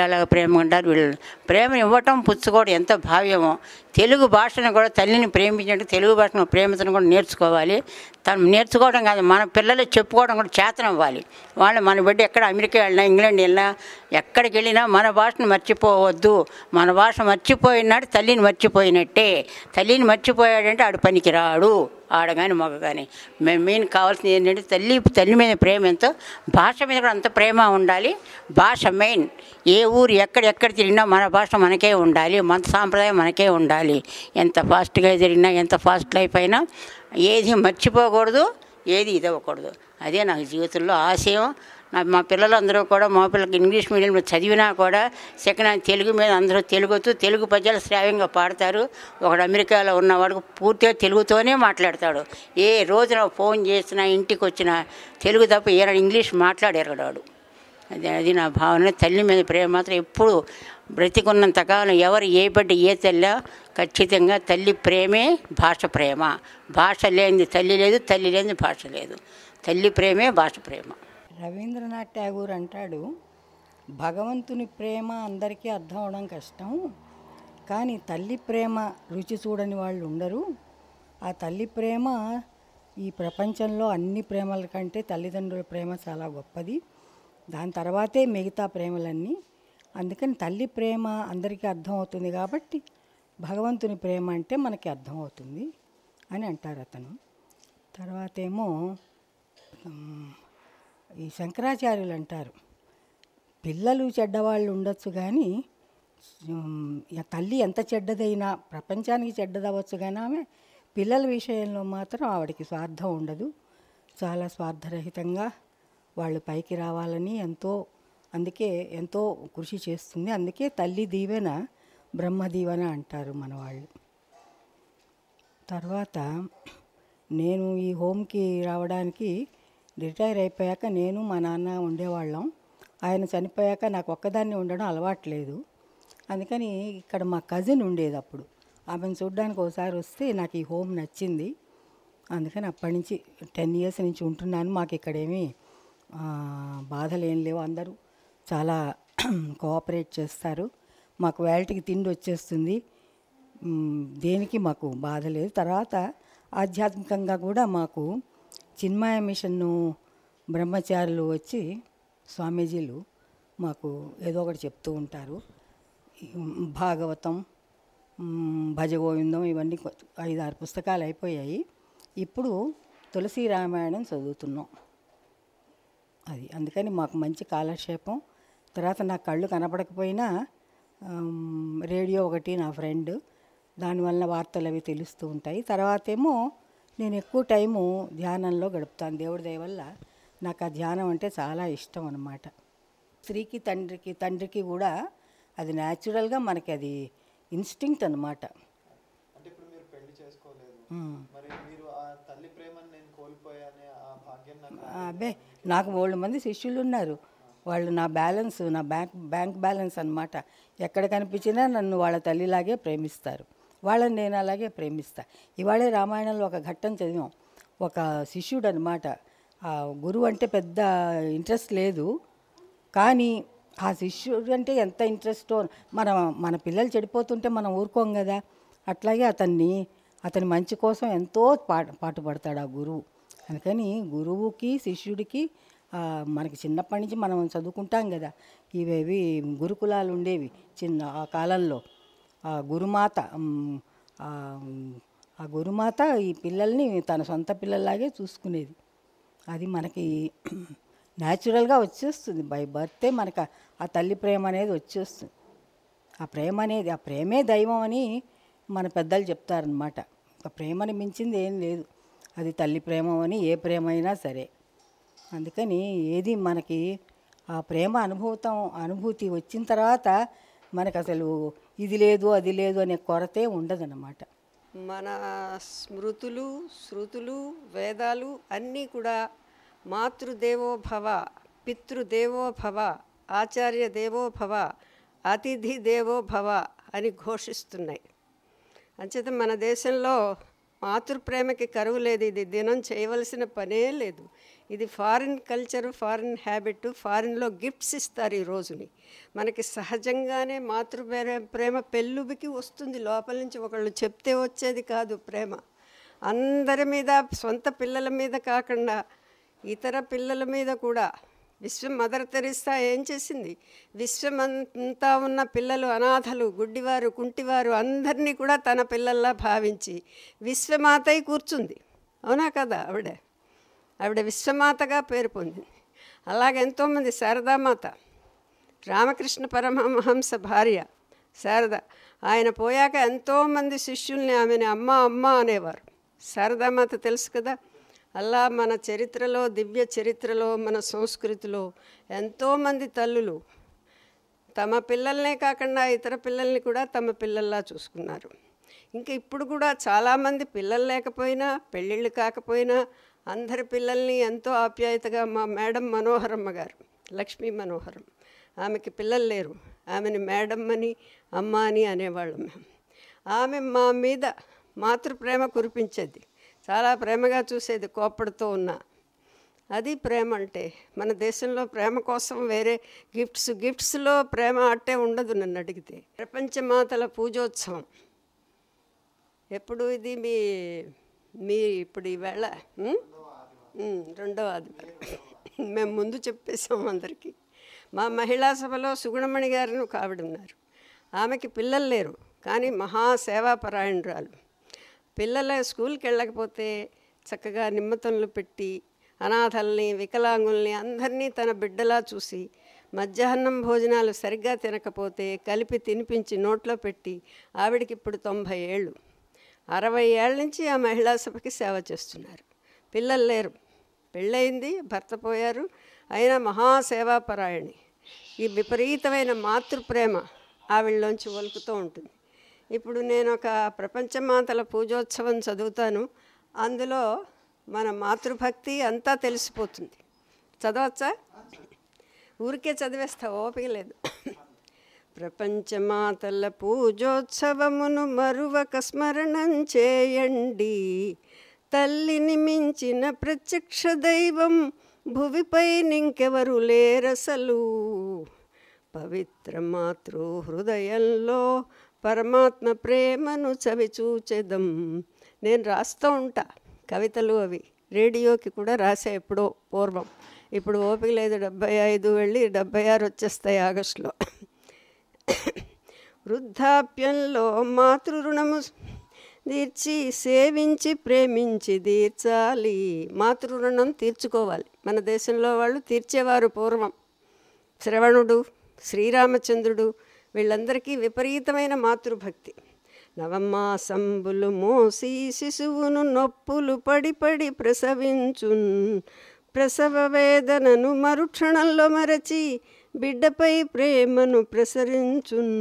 అలాగ ప్రేమ ఉంటారు. వీళ్ళు ప్రేమను ఇవ్వటం, పుచ్చుకోవడం ఎంత భావ్యమో. తెలుగు భాషను కూడా తల్లిని ప్రేమించినట్టు తెలుగు భాషను ప్రేమించడం కూడా నేర్చుకోవాలి. తను నేర్చుకోవడం కాదు, మన పిల్లలు చెప్పుకోవడం కూడా చేతనం ఇవ్వాలి. వాళ్ళు మన బిడ్డ ఎక్కడ అమెరికా వెళ్ళినా, ఇంగ్లాండ్ వెళ్ళినా, ఎక్కడికి వెళ్ళినా మన భాషను మర్చిపోవద్దు. మన భాష మర్చిపోయినాడు తల్లిని మర్చిపోయినట్టే. తల్లిని మర్చిపోయాడంటే ఆడు పనికి రాడు, ఆడ కానీ మగ కానీ. మెయిన్ కావాల్సింది ఏంటంటే తల్లి మీద ప్రేమ ఎంతో భాష మీద కూడా అంత ప్రేమ ఉండాలి. భాష మెయిన్. ఏ ఊరు ఎక్కడ తిరిగినా మన భాష మనకే ఉండాలి, మన సాంప్రదాయం మనకే ఉండాలి. ఎంత ఫాస్ట్గా జరిగినా, ఎంత ఫాస్ట్ లైఫ్ అయినా ఏది మర్చిపోకూడదు, ఏది ఇదవ్వకూడదు. అదే నాకు జీవితంలో ఆశయం. మా పిల్లలందరూ కూడా, మా పిల్లలకి ఇంగ్లీష్ మీడియంలో చదివినా కూడా సెకండ్ తెలుగు మీద అందరూ తెలుగు పద్యాలు శ్రావ్యంగా పాడతారు. ఒకడు అమెరికాలో ఉన్నవాడు పూర్తిగా తెలుగుతోనే మాట్లాడతాడు. ఏ రోజున ఫోన్ చేసినా, ఇంటికి వచ్చినా తెలుగు తప్ప ఏనాడు ఇంగ్లీష్ మాట్లాడేరగడాడు. అది నా భావన. తల్లి మీద ప్రేమ మాత్రం ఎప్పుడు బ్రతికున్నంతకాలం ఎవరు ఏ బిడ్డ ఏ తల్లి ఖచ్చితంగా తల్లి ప్రేమే భాష ప్రేమ. భాష లేనిది తల్లి లేదు, తల్లి లేనిది భాష లేదు. తల్లి ప్రేమే భాష ప్రేమ. రవీంద్రనాథ్ ఠాగూర్ అంటాడు, భగవంతుని ప్రేమ అందరికీ అర్థం అవడం కష్టం, కానీ తల్లి ప్రేమ రుచి చూడని వాళ్ళు ఉండరు. ఆ తల్లి ప్రేమ ఈ ప్రపంచంలో అన్ని ప్రేమల కంటే తల్లిదండ్రుల ప్రేమ చాలా గొప్పది. దాని తర్వాతే మిగతా ప్రేమలన్నీ. అందుకని తల్లి ప్రేమ అందరికీ అర్థమవుతుంది కాబట్టి భగవంతుని ప్రేమ అంటే మనకి అర్థమవుతుంది అని అంటారు అతను. తర్వాత ఏమో ఈ శంకరాచార్యులు అంటారు, పిల్లలు చెడ్డవాళ్ళు ఉండొచ్చు కానీ తల్లి ఎంత చెడ్డదైనా ప్రపంచానికి చెడ్డదవచ్చు కానీ ఆమె పిల్లల విషయంలో మాత్రం ఆవిడకి స్వార్థం ఉండదు. చాలా స్వార్థరహితంగా వాళ్ళు పైకి రావాలని అందుకే ఎంతో కృషి చేస్తుంది. అందుకే తల్లి దీవెన బ్రహ్మ దీవెన అంటారు మన వాళ్ళు. తర్వాత నేను ఈ హోమ్కి రావడానికి రిటైర్ అయిపోయాక నేను మా నాన్న ఉండేవాళ్ళం. ఆయన చనిపోయాక నాకు ఒక్కదాన్ని ఉండడం అలవాట్లేదు. అందుకని ఇక్కడ మా కజిన్ ఉండేది. అప్పుడు ఆమెను చూడ్డానికి ఒకసారి వస్తే నాకు ఈ హోమ్ నచ్చింది. అందుకని అప్పటి నుంచి 10 years నుంచి ఉంటున్నాను. మాకు ఇక్కడేమీ బాధలు ఏం లేవు. అందరూ చాలా కోఆపరేట్ చేస్తారు. మాకు వేళటికి తిండి వచ్చేస్తుంది, దేనికి మాకు బాధ లేదు. తర్వాత ఆధ్యాత్మికంగా కూడా మాకు చిన్మయ మిషన్ను బ్రహ్మచారులు వచ్చి స్వామీజీలు మాకు ఏదో ఒకటి చెప్తూ ఉంటారు. భాగవతం, భజగోవిందం ఇవన్నీ 5-6 పుస్తకాలు అయిపోయాయి. ఇప్పుడు తులసి రామాయణం చదువుతున్నాం. అది అందుకని మాకు మంచి కాలక్షేపం. తర్వాత నా కళ్ళు కనపడకపోయినా రేడియో ఒకటి నా ఫ్రెండ్, దానివల్ల వార్తలు అవి తెలుస్తూ ఉంటాయి. తర్వాత ఏమో నేను ఎక్కువ టైము ధ్యానంలో గడుపుతాను. దేవుడి దయ వల్ల నాకు ఆ ధ్యానం అంటే చాలా ఇష్టం అన్నమాట. స్త్రీకి తండ్రికి కూడా అది న్యాచురల్గా మనకి అది ఇన్స్టింక్ట్ అన్నమాట. అంటే ఇప్పుడు మీరు పెళ్లి చేసుకోలేదు, మరి మీరు ఆ తల్లి ప్రేమను నేను కోల్పోయానే ఆ భాగ్యం అబ్బే నాకు 100 మంది శిష్యులు ఉన్నారు. వాళ్ళు నా బ్యాంక్ బ్యాలెన్స్ అన్నమాట. ఎక్కడ కనిపించినా నన్ను వాళ్ళ తల్లిలాగే ప్రేమిస్తారు. వాళ్ళని నేను అలాగే ప్రేమిస్తా. ఇవాళే రామాయణంలో ఒక ఘట్టం చదివాం. ఒక శిష్యుడు అనమాట, ఆ గురువు అంటే పెద్ద ఇంట్రెస్ట్ లేదు, కానీ ఆ శిష్యుడు అంటే ఎంత ఇంట్రెస్టో. మన పిల్లలు చెడిపోతుంటే మనం ఊరుకోం కదా, అట్లాగే అతని మంచి కోసం ఎంతో పాటుపడతాడు ఆ గురువు. అందుకని గురువుకి శిష్యుడికి మనకి చిన్నప్పటి నుంచి మనం చదువుకుంటాం కదా, ఇవేవి గురుకులాలు ఉండేవి ఆ కాలంలో. ఆ గురుమాత ఈ పిల్లల్ని తన సొంత పిల్లల్లాగే చూసుకునేది. అది మనకి న్యాచురల్గా వచ్చేస్తుంది. బై బర్తే మనకు ఆ తల్లి ప్రేమ అనేది వచ్చేస్తుంది. ఆ ప్రేమే దైవం అని మన పెద్దలు చెప్తారనమాట. ఒక ప్రేమని మించింది ఏం లేదు. అది తల్లి ప్రేమ అని ఏ ప్రేమ అయినా సరే. అందుకని ఏది మనకి ఆ ప్రేమ అనుభూతి వచ్చిన తర్వాత మనకు అసలు ఇది లేదు అది లేదు అనే కొరతే ఉండదన్నమాట. మన స్మృతులు, శృతులు, వేదాలు అన్నీ కూడా మాతృదేవో భవ, పితృదేవో భవ, ఆచార్య దేవో భవ, అతిథి దేవో భవ అని ఘోషిస్తున్నాయి. అంచేత మన దేశంలో మాతృప్రేమకి కరువు లేదు. ఇది దినం చేయవలసిన పనే లేదు. ఇది ఫారిన్ కల్చరు, ఫారిన్ హ్యాబిట్. ఫారిన్లో గిఫ్ట్స్ ఇస్తారు ఈ రోజుని. మనకి సహజంగానే ప్రేమ పెళ్ళుబికి వస్తుంది లోపల నుంచి. ఒకళ్ళు చెప్తే వచ్చేది కాదు ప్రేమ. అందరి మీద, సొంత పిల్లల మీద కాకుండా ఇతర పిల్లల మీద కూడా. మదర్ తెరీసా ఏం చేసింది? విశ్వమంతా ఉన్న పిల్లలు, అనాథలు, గుడ్డివారు, కుంటివారు అందరినీ కూడా తన పిల్లల్లా భావించి విశ్వమాతై కూర్చుంది. అవునా కదా? ఆవిడ విశ్వమాతగా పేరు పొందింది. అలాగే ఎంతోమంది, శారదామాత, రామకృష్ణ పరమహంస భార్య శారద, ఆయన పోయాక ఎంతోమంది శిష్యుల్ని ఆమెని అమ్మ అమ్మ అనేవారు. శారదామాత తెలుసు కదా. అలా మన చరిత్రలో, దివ్య చరిత్రలో, మన సంస్కృతిలో ఎంతోమంది తల్లులు తమ పిల్లల్నే కాకుండా ఇతర పిల్లల్ని కూడా తమ పిల్లల్లా చూసుకున్నారు. ఇంకా ఇప్పుడు కూడా చాలామంది పిల్లలు లేకపోయినా, పెళ్ళిళ్ళు కాకపోయినా అందరి పిల్లల్ని ఎంతో ఆప్యాయతగా, మా మేడం మనోహరమ్మ గారు, లక్ష్మీ మనోహరం, ఆమెకి పిల్లలు లేరు, ఆమెని మేడం అని అమ్మ అని అనేవాళ్ళం మేము. ఆమె మా మీద మాతృప్రేమ కురిపించేది, చాలా ప్రేమగా చూసేది, కోప్పడుతూ ఉన్నా. అది ప్రేమ అంటే. మన దేశంలో ప్రేమ కోసం వేరే గిఫ్ట్స్లో ప్రేమ అట్టే ఉండదు నన్ను అడిగితే. ప్రపంచమాతల పూజోత్సవం ఎప్పుడు? ఇది మీ ఇప్పుడు ఈవేళ 2వ ఆదివారం. మేము ముందు చెప్పేసాం అందరికీ. మా మహిళా సభలో సుగుణమణి గారిని ఒక ఆవిడ ఉన్నారు. ఆమెకి పిల్లలు లేరు, కానీ మహాసేవాపరాయణురాలు. పిల్లల స్కూల్కి వెళ్ళకపోతే చక్కగా నిమ్మతనులు పెట్టి అనాథల్ని, వికలాంగుల్ని అందరినీ తన బిడ్డలా చూసి, మధ్యాహ్నం భోజనాలు సరిగ్గా తినకపోతే కలిపి తినిపించి నోట్లో పెట్టి, ఆవిడికి ఇప్పుడు 90 ఏళ్ళు. 60 ఏళ్ళ నుంచి ఆ మహిళా సభకి సేవ చేస్తున్నారు. పిల్లలు లేరు, పెళ్ళయింది, భర్త పోయారు, అయినా మహాసేవాపరాయణి. ఈ విపరీతమైన మాతృప్రేమ ఆవిడలోంచి ఒలుకుతూ ఉంటుంది. ఇప్పుడు నేను ఒక ప్రపంచమాతల పూజోత్సవం చదువుతాను. అందులో మన మాతృభక్తి అంతా తెలిసిపోతుంది. చదవచ్చా? ఊరికే చదివేస్తా, ఓపిక లేదు. ప్రపంచమాతల పూజోత్సవమును మరువక స్మరణం చేయండి. తల్లిని మించిన ప్రత్యక్ష దైవం భువిపై నింకెవరు లేరసలు. పవిత్ర మాతృ హృదయంలో పరమాత్మ ప్రేమను చవిచూచెదం. నేను రాస్తూ ఉంటా కవితలు, అవి రేడియోకి కూడా రాసా ఎప్పుడో పూర్వం. ఇప్పుడు ఓపిక లేదు. 75 వెళ్ళి 76 వచ్చేస్తాయి ఆగస్టులో. వృద్ధాప్యంలో మాతృరుణము తీర్చి సేవించి ప్రేమించి తీర్చాలి. మాతృరుణం తీర్చుకోవాలి. మన దేశంలో వాళ్ళు తీర్చేవారు పూర్వం. శ్రవణుడు, శ్రీరామచంద్రుడు వీళ్ళందరికీ విపరీతమైన మాతృభక్తి. నవమాసంబులు మోసి శిశువును నొప్పులు పడి పడి ప్రసవించున్, ప్రసవ వేదనను మరుక్షణంలో మరచి బిడ్డపై ప్రేమను ప్రసరించున్.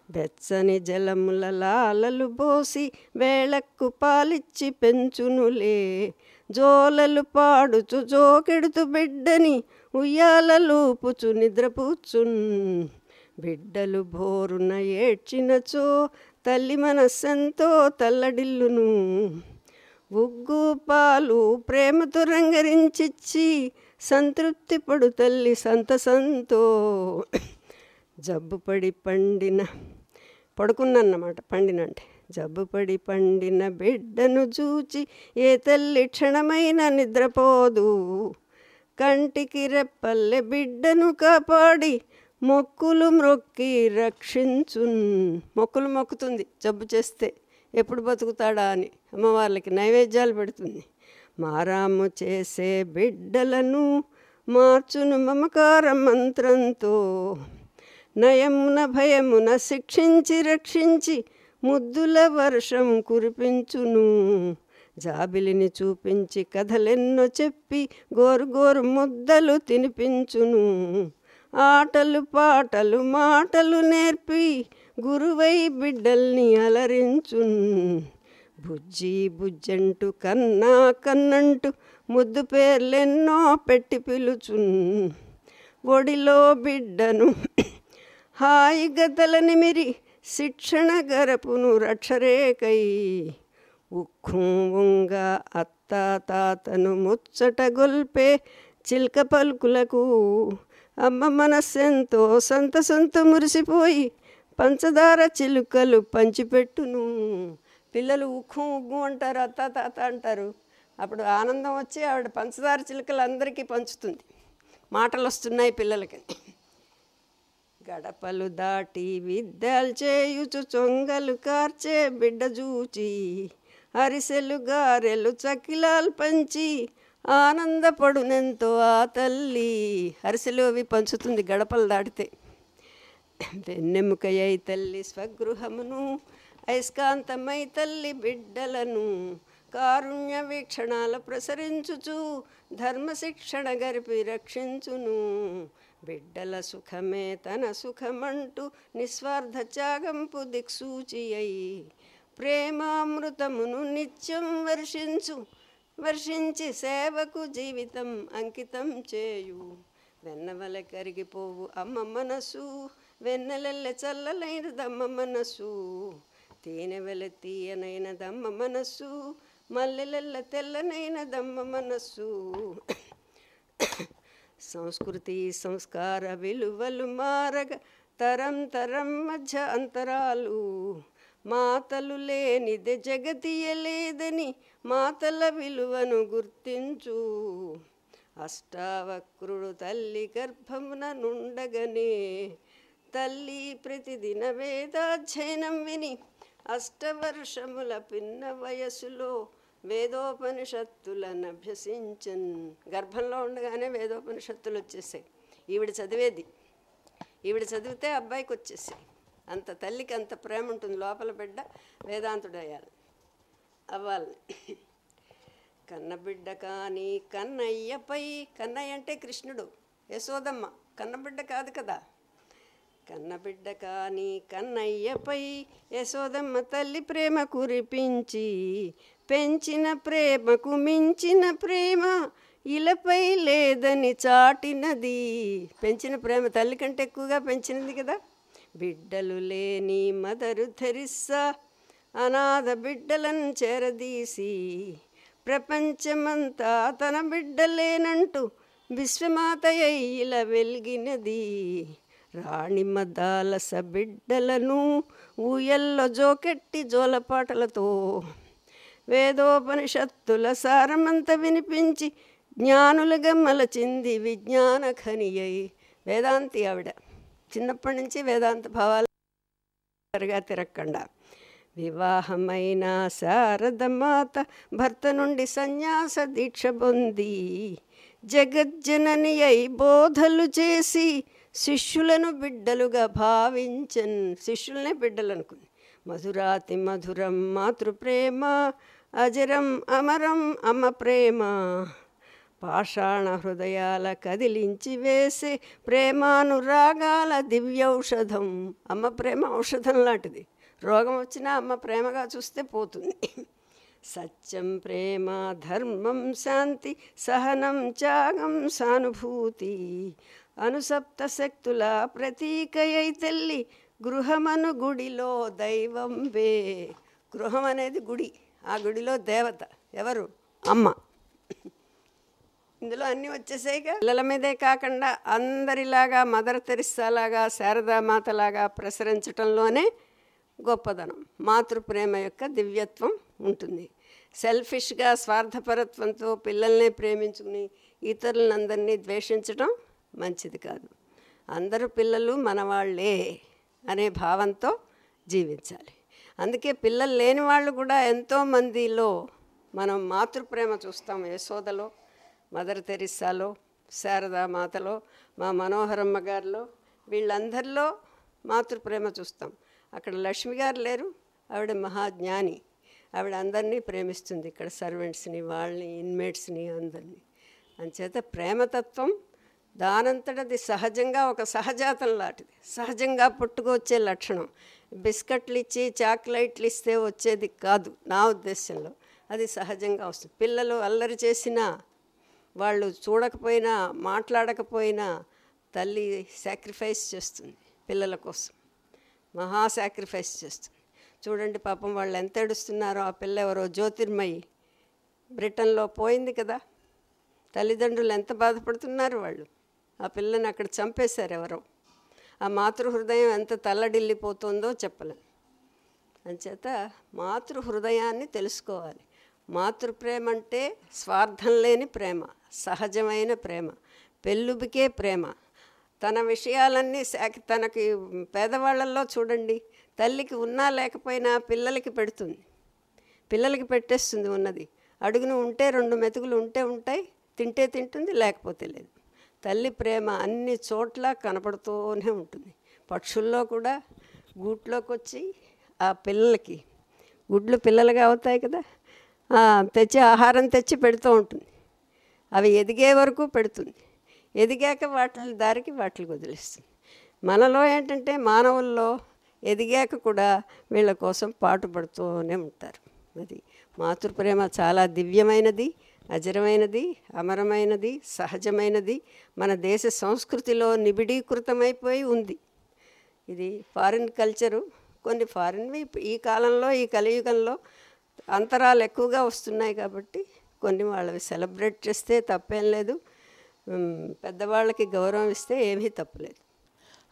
వెచ్చని జలముల లాలలు పోసి వేళక్కు పాలిచ్చి పెంచునులే, జోలలు పాడుచు జోకెడుతు బిడ్డని ఉయ్యాలలూపుచు నిద్రపూచున్. బిడ్డలు బోరున ఏడ్చినచో తల్లి మనస్సెంతో తల్లడిల్లును, ఉగ్గు పాలు ప్రేమతో రంగరించిచ్చి సంతృప్తి పడు తల్లి సంతసంతో. జబ్బుపడి పండిన పడుకున్నమాట, పండినంటే జబ్బుపడి పండిన బిడ్డను చూచి ఏ తల్లి క్షణమైన నిద్రపోదు, కంటికి రెప్పల్లె బిడ్డను కాపాడి మొక్కులు మొక్కి రక్షించున్. మొక్కులు మొక్కుతుంది జబ్బు చేస్తే, ఎప్పుడు బతుకుతాడా అని అమ్మవార్లకి నైవేద్యాలు పెడుతుంది. మారాము చేసే బిడ్డలను మార్చును మమకార మంత్రంతో, నయమున భయమున శిక్షించి రక్షించి ముద్దుల వర్షం కురిపించును. జాబిలిని చూపించి కథలెన్నో చెప్పి గోరు గోరు ముద్దలు తినిపించును. ఆటలు పాటలు మాటలు నేర్పి గురువై బిడ్డల్ని అలరించున్. బుజ్జి బుజ్జంటూ కన్నా కన్నంటూ ముద్దు పేర్లెన్నో పెట్టి పిలుచున్. ఒడిలో బిడ్డను హాయిగా తలనిమిరి శిక్షణ గరపును రక్షరేకై, ఉక్కు ఉంగ అత్త తాతను ముచ్చట గొల్పే చిల్క పలుకులకు అమ్మ మనస్సెంతో సంతసంతో మురిసిపోయి పంచదార చిలుకలు పంచిపెట్టును. పిల్లలు ఉక్కు ఉగ్గు అంటారు, అత్త తాత అంటారు. అప్పుడు ఆనందం వచ్చి ఆవిడ పంచదార చిలుకలు అందరికీ పంచుతుంది. మాటలు వస్తున్నాయి పిల్లలకి. గడపలు దాటి విద్యలు చేయుచు చొంగలు కార్చే బిడ్డ చూచి, అరిసెలు గారెలు చకిలాలు పంచి ఆనందపడునెంతో ఆ తల్లి. అరిసెలు అవి పంచుతుంది గడపలు దాటితే. వెన్నెముకయ్యై తల్లి స్వగృహమును, అయస్కాంతమై తల్లి బిడ్డలను, కారుణ్య వీక్షణాల ప్రసరించుచు ధర్మశిక్షణ గరిపి రక్షించును. బిడ్డల సుఖమే తన సుఖమంటూ నిస్వార్థ త్యాగంపు దిక్సూచి అయి, ప్రేమామృతమును నిత్యం వర్షించి సేవకు జీవితం అంకితం చేయు. వెన్నవల కరిగిపోవు అమ్మ మనసు, వెన్నెలెల్లె చల్లలైనదమ్మ మనసు, తేనెవెల తీయనైనదమ్మ మనసు, మల్లెలెల్ల తెల్లనైనదమ్మ మనసు. సంస్కృతి సంస్కార విలువలు మారగ తరం తరం మధ్య అంతరాలు, మాతలు లేనిదే జగతియలేదని మాతల విలువను గుర్తించు. అష్టావక్రుడు తల్లి గర్భమున నుండగనే, తల్లి ప్రతిదిన వేదాధ్యయనం విని అష్టవర్షముల పిన్న వయసులో వేదోపనిషత్తులను అభ్యసించన్. గర్భంలో ఉండగానే వేదోపనిషత్తులు వచ్చేసాయి. ఈవిడ చదివేది, ఈవిడ చదివితే అబ్బాయికి వచ్చేసాయి. అంత తల్లికి అంత ప్రేమ ఉంటుంది. లోపల బిడ్డ వేదాంతుడు అవ్వాలి. కన్నబిడ్డ కానీ కన్నయ్యపై, కన్నయ్య అంటే కృష్ణుడు, యశోదమ్మ కన్నబిడ్డ కాదు కదా. కన్నబిడ్డ కానీ కన్నయ్యపై యశోదమ్మ తల్లి ప్రేమ కురిపించి, పెంచిన ప్రేమకు మించిన ప్రేమ ఇలపై లేదని చాటినది. పెంచిన ప్రేమ తల్లి కంటే ఎక్కువగా పెంచినది కదా. బిడ్డలు లేని మదరు తెరిస్సా అనాథ బిడ్డలను చేరదీసి, ప్రపంచమంతా తన బిడ్డలేనంటూ విశ్వమాతయ్య ఇలా వెలిగినది. రాణి మదాలస బిడ్డలను ఊయల్లో జోకెట్టి జోలపాటలతో, వేదోపనిషత్తుల సారమంత వినిపించి జ్ఞానులుగా మలచింది విజ్ఞాన ఖనియై. వేదాంతి ఆవిడ, చిన్నప్పటి నుంచి వేదాంత భావాలు త్వరగా తిరగకుండా. వివాహమైన శారదమాత భర్త నుండి సన్యాస దీక్ష పొంది జగజ్జనని అయి బోధలు చేసి శిష్యులను బిడ్డలుగా భావించన్. శిష్యులనే బిడ్డలు అనుకుంది. మధురాతి మధురం మాతృప్రేమ అజరం అమరం అమ్మ ప్రేమ. పాషాణ హృదయాల కదిలించి వేసే ప్రేమానురాగాల దివ్యౌషధం. అమ్మ ప్రేమ ఔషధం లాంటిది. రోగం వచ్చినా అమ్మ ప్రేమగా చూస్తే పోతుంది. సత్యం ప్రేమ ధర్మం శాంతి సహనం త్యాగం సానుభూతి అనుసప్త శక్తుల ప్రతీకయై తల్లి గృహమను గుడిలో దైవం వే. గృహం అనేది గుడి, ఆ గుడిలో దేవత ఎవరు? అమ్మ. ఇందులో అన్నీ వచ్చేసాయిగా. పిల్లల మీదే కాకుండా అందరిలాగా మదర్ తెరిస్సాలాగా శారదామాతలాగా ప్రసరించటంలోనే గొప్పదనం, మాతృప్రేమ యొక్క దివ్యత్వం ఉంటుంది. సెల్ఫిష్గా స్వార్థపరత్వంతో పిల్లల్ని ప్రేమించుకుని ఇతరులందరినీ ద్వేషించడం మంచిది కాదు. అందరూ పిల్లలు మనవాళ్లే అనే భావంతో జీవించాలి. అందుకే పిల్లలు లేని వాళ్ళు కూడా ఎంతోమందిలో మనం మాతృప్రేమ చూస్తాం. యశోదలో, మదర్ తెరిస్సాలో, శారదామాతలో, మా మనోహరమ్మ గారిలో, వీళ్ళందరిలో మాతృప్రేమ చూస్తాం. అక్కడ లక్ష్మి గారు లేరు, ఆవిడ మహాజ్ఞాని. ఆవిడ అందరినీ ప్రేమిస్తుంది, ఇక్కడ సర్వెంట్స్ని, వాళ్ళని, ఇన్మేట్స్ని, అందరినీ. అంచేత ప్రేమతత్వం దానంతటది సహజంగా ఒక సహజాతం లాంటిది, సహజంగా పుట్టుకొచ్చే లక్షణం. బిస్కెట్లు ఇచ్చి చాక్లెట్లు ఇస్తే వచ్చేది కాదు నా ఉద్దేశంలో. అది సహజంగా వస్తుంది. పిల్లలు అల్లరి చేసినా, వాళ్ళు చూడకపోయినా, మాట్లాడకపోయినా తల్లి సాక్రిఫైస్ చేస్తుంది పిల్లల కోసం, మహా సాక్రిఫైస్ చేస్తుంది. చూడండి పాపం వాళ్ళు ఎంత ఏడుస్తున్నారో. ఆ పిల్ల ఎవరో జ్యోతిర్మయి బ్రిటన్లో పోయింది కదా, తల్లిదండ్రులు ఎంత బాధపడుతున్నారు వాళ్ళు. ఆ పిల్లని అక్కడ చంపేశారు ఎవరో. ఆ మాతృహృదయం ఎంత తల్లడిల్లిపోతుందో చెప్పలేం. అంచేత మాతృహృదయాన్ని తెలుసుకోవాలి. మాతృప్రేమ అంటే స్వార్థం లేని ప్రేమ, సహజమైన ప్రేమ, పెళ్ళుబికే ప్రేమ. తన విషయాలన్నీ తనకి పేదవాళ్ళల్లో చూడండి, తల్లికి ఉన్నా లేకపోయినా పిల్లలకి పెడుతుంది, పిల్లలకి పెట్టేస్తుంది. ఉన్నది అడుగును ఉంటే 2 మెతుకులు ఉంటే ఉంటాయి, తింటే తింటుంది, లేకపోతే లేదు. తల్లి ప్రేమ అన్ని చోట్ల కనపడుతూనే ఉంటుంది. పక్షుల్లో కూడా గూట్లోకి వచ్చి ఆ పిల్లలకి, గుడ్లు పిల్లలుగా అవుతాయి కదా, తెచ్చి ఆహారం తెచ్చి పెడుతూ ఉంటుంది. అవి ఎదిగే వరకు పెడుతుంది, ఎదిగాక వాటి దారికి వాటికి వదిలేస్తుంది. మనలో ఏంటంటే మానవుల్లో ఎదిగాక కూడా వీళ్ళ కోసం పాటుపడుతూనే ఉంటారు. అది మాతృప్రేమ చాలా దివ్యమైనది, అజరమైనది, అమరమైనది, సహజమైనది, మన దేశ సంస్కృతిలో నిబిడీకృతమైపోయి ఉంది. ఇది ఫారిన్ కల్చరు. కొన్ని ఫారిన్వి ఈ కాలంలో, ఈ కలియుగంలో అంతరాలు ఎక్కువగా వస్తున్నాయి కాబట్టి కొన్ని వాళ్ళవి సెలబ్రేట్ చేస్తే తప్పేం లేదు. పెద్దవాళ్ళకి గౌరవం ఇస్తే ఏమీ తప్పులేదు.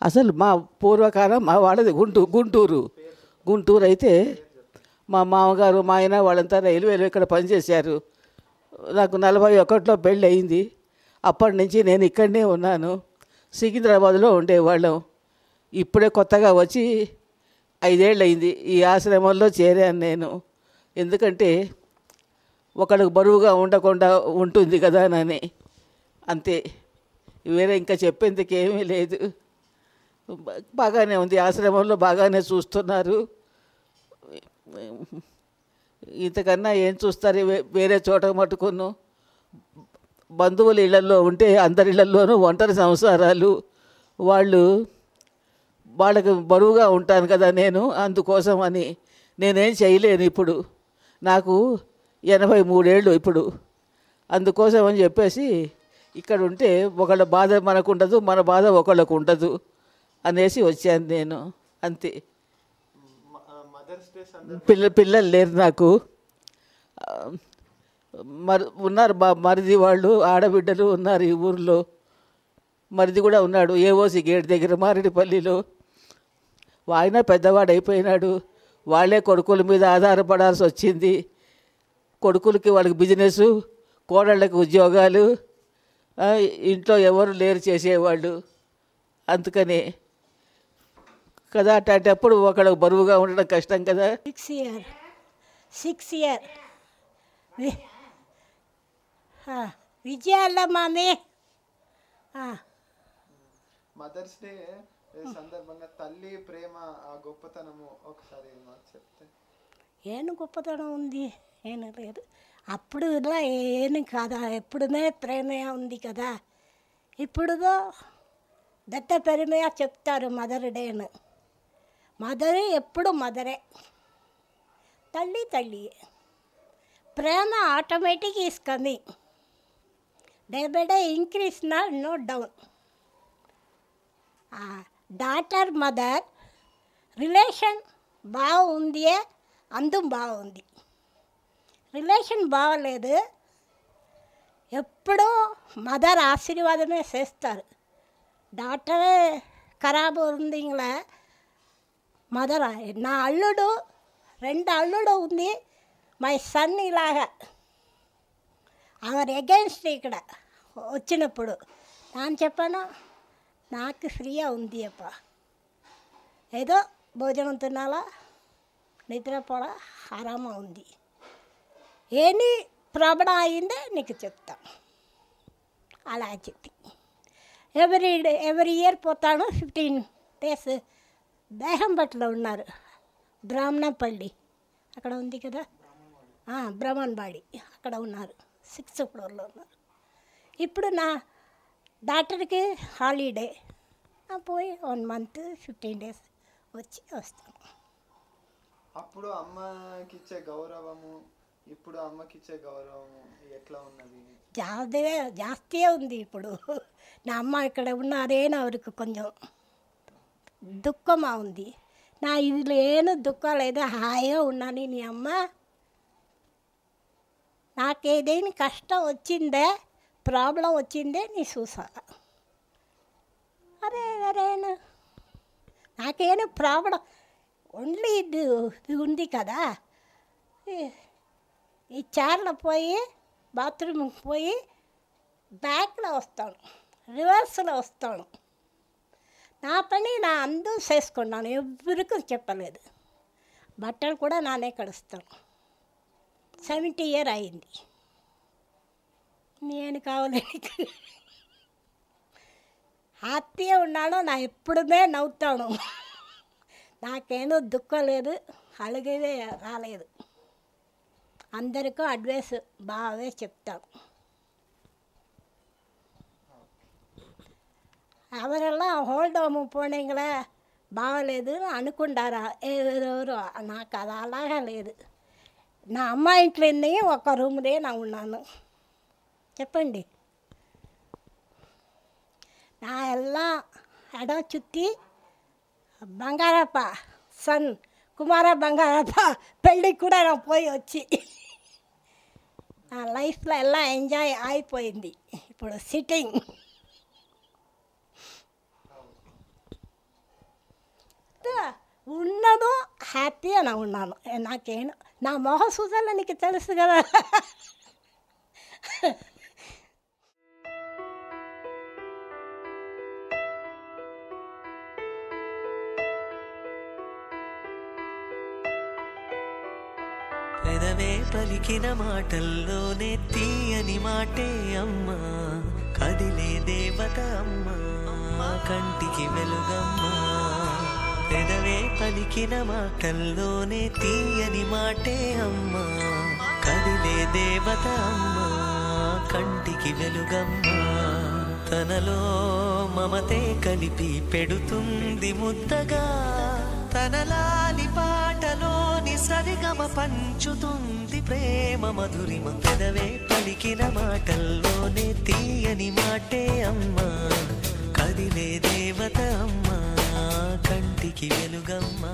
అసలు మా పూర్వకాలం మా వాళ్ళది గుంటూరు అయితే మా మామగారు, మా ఆయన వాళ్ళంతా రైల్వేలో ఇక్కడ పనిచేశారు. నాకు 41లో పెళ్ళి అయింది. అప్పటి నుంచి నేను ఇక్కడనే ఉన్నాను. సికింద్రాబాద్లో ఉండేవాళ్ళం. ఇప్పుడే కొత్తగా వచ్చి 5 ఏళ్ళు అయింది ఈ ఆశ్రమంలో చేరాను నేను. ఎందుకంటే ఒకళ్ళకు బరువుగా ఉండకుండా ఉంటుంది కదా అని, అంతే. వేరే ఇంకా చెప్పేందుకు ఏమీ లేదు. బాగానే ఉంది, ఆశ్రమంలో బాగానే చూస్తున్నారు. ఇంతకన్నా ఏం చూస్తారు వేరే చోట మట్టుకును. బంధువుల ఇళ్లలో ఉంటే అందరి ఇళ్లలోనూ ఒంటరి సంసారాలు. వాళ్ళకి బరువుగా ఉంటాను కదా నేను, అందుకోసం అని నేనేం చేయలేను. ఇప్పుడు నాకు 83 ఏళ్ళు ఇప్పుడు. అందుకోసం అని చెప్పేసి ఇక్కడ ఉంటే ఒకళ్ళ బాధ మనకు ఉండదు, మన బాధ ఒకళ్ళకు ఉండదు అనేసి వచ్చాను నేను, అంతే. పిల్లలు లేరు నాకు. ఉన్నారు మరిది వాళ్ళు, ఆడబిడ్డలు ఉన్నారు ఈ ఊరిలో. మరిది కూడా ఉన్నాడు ఏఓసి గేట్ దగ్గర మారేడుపల్లిలో. ఆయన పెద్దవాడు అయిపోయినాడు. వాళ్ళే కొడుకుల మీద ఆధారపడాల్సి వచ్చింది. కొడుకులకి వాళ్ళకి బిజినెస్, కోడళ్ళకి ఉద్యోగాలు, ఇంట్లో ఎవరు లేరు చేసేవాళ్ళు. అందుకని కదా. అట్టేటప్పుడు ఒకడు బరువుగా ఉండడం కష్టం కదా. 6 year విజయాల మామి. మదర్స్ డే సందర్భంగా తల్లి ప్రేమ ఆ గొప్పతనము ఒకసారి మాకు చెప్తే. ఏను గొప్పతనం ఉంది, ఏను లేదు. అప్పుడు ఇలా ఏను కాదా, ఎప్పుడునే ప్రేమే ఉంది కదా. ఇప్పుడుదో దత్త పెరిమయ చెప్తారు మదర్ డేను. మదరు ఎప్పుడు మదరే, తల్లి తల్లి. ప్రేమ automatic is coming, day by day increase, no down. Daughter mother relation బాగుంది, అందం బాగుంది. రిలేషన్ బాగలేదు, ఎప్పుడూ మదర్ ఆశీర్వాదమే చేస్తారు. డాక్టర్ ఖరాబ్ ఉంది ఇంగ్లా మదర్. నా అల్లుడు 2 అల్లుడు ఉంది, మై సన్ ఇలాగా అవర్ అగెన్స్ట్ ఇక్కడ వచ్చినప్పుడు నేను చెప్పాను, నాకు ఫ్రీగా ఉంది అప్ప, ఏదో భోజనం తినాలా, నిద్రపోడా, ఆరామా ఉంది. ఏని ప్రాబ్లం అయిందే నీకు చెప్తా అలా చెప్పి ఎవ్రీ ఇయర్ పోతాను. 15 days దేహంపట్లో ఉన్నారు, బ్రాహ్మణపల్లి అక్కడ ఉంది కదా, బ్రహ్మణబాడి అక్కడ ఉన్నారు, 6th floorలో ఉన్నారు. ఇప్పుడు నా డాక్టర్కి హాలిడే పోయి 1 month 15 days వస్తాను. అప్పుడు అమ్మకి ఇచ్చే గౌరవము ఇప్పుడు అమ్మకి ఇచ్చే గౌరవము ఎట్లా ఉన్నది? జాస్తియే ఉంది ఇప్పుడు. నా అమ్మ ఇక్కడ ఉన్నారేనా అవరికి కొంచెం దుఃఖమా ఉంది. నా ఇది ఏను దుఃఖం లేదు, హాయిగా ఉన్నాను. నీ అమ్మ నాకేదైనా కష్టం వచ్చిందే, ప్రాబ్లం వచ్చిందే నీ చూసాలా. అరేను నాకేను ప్రాబ్లం ఓన్లీ ఇది ఉంది కదా. ఈ చైర్లో పోయి బాత్రూమ్కి పోయి బ్యాక్లో వస్తాను, రివర్స్లో వస్తాను. నా పని నా అందరూ చేసుకున్నాను, ఎవరికి చెప్పలేదు. బట్టలు కూడా నానే కడుస్తాను. 70 years అయింది. నేను కావాలి హ్యాపీగా ఉన్నాను. నా ఎప్పుడుమే నవ్వుతాను, నాకేనో దుఃఖం లేదు, అలుగేదే రాలేదు. అందరికీ అడ్వైస్ బాగా చెప్తాను. அவரெல்லாம் ஹோல்ட் ஹோம் போனீங்களே బాగలేదు అనుకుంటారా ఎవరెవరు, నాకు అది అలాగా లేదు. నా అమ్మ ఇంట్లో ఒక రూమ్లో నా ఉన్నాను. చెప్పండి, నా ఎలా ఎడ చుట్టి బంగారప్ప సన్ కుమార బంగారప్ప పెళ్ళికి కూడా నా పోయి వచ్చి నా లైఫ్లో ఎలా ఎంజాయ్ అయిపోయింది. ఇప్పుడు సిట్టింగ్ ఉన్నదో హ్యాపీగా నా ఉన్నాను. నాకేను నా మొహ చూసాలో నీకు తెలుసు కదా. పెదవే పలికిన మాటల్లోనే తీయని మాటే అమ్మా, కదిలే దేవత అమ్మా, కంటికి వెలుగమ్మా. పెదవే పలికిన మాటల్లోనే తీయని మాటే అమ్మా, కదిలే దేవత అమ్మా, కంటికి వెలుగమ్మా. తనలో మమతే కలిపి పెడుతుంది ముద్దగా, తనలాలి పాటలోని సరిగమ పంచుతుంది ప్రేమ మధురిమ. పెదవే పలికిన మాటల్లోనే తీయని మాటే అమ్మా, కదిలే దేవత అమ్మా, కంటికి వెలుగమ్మా.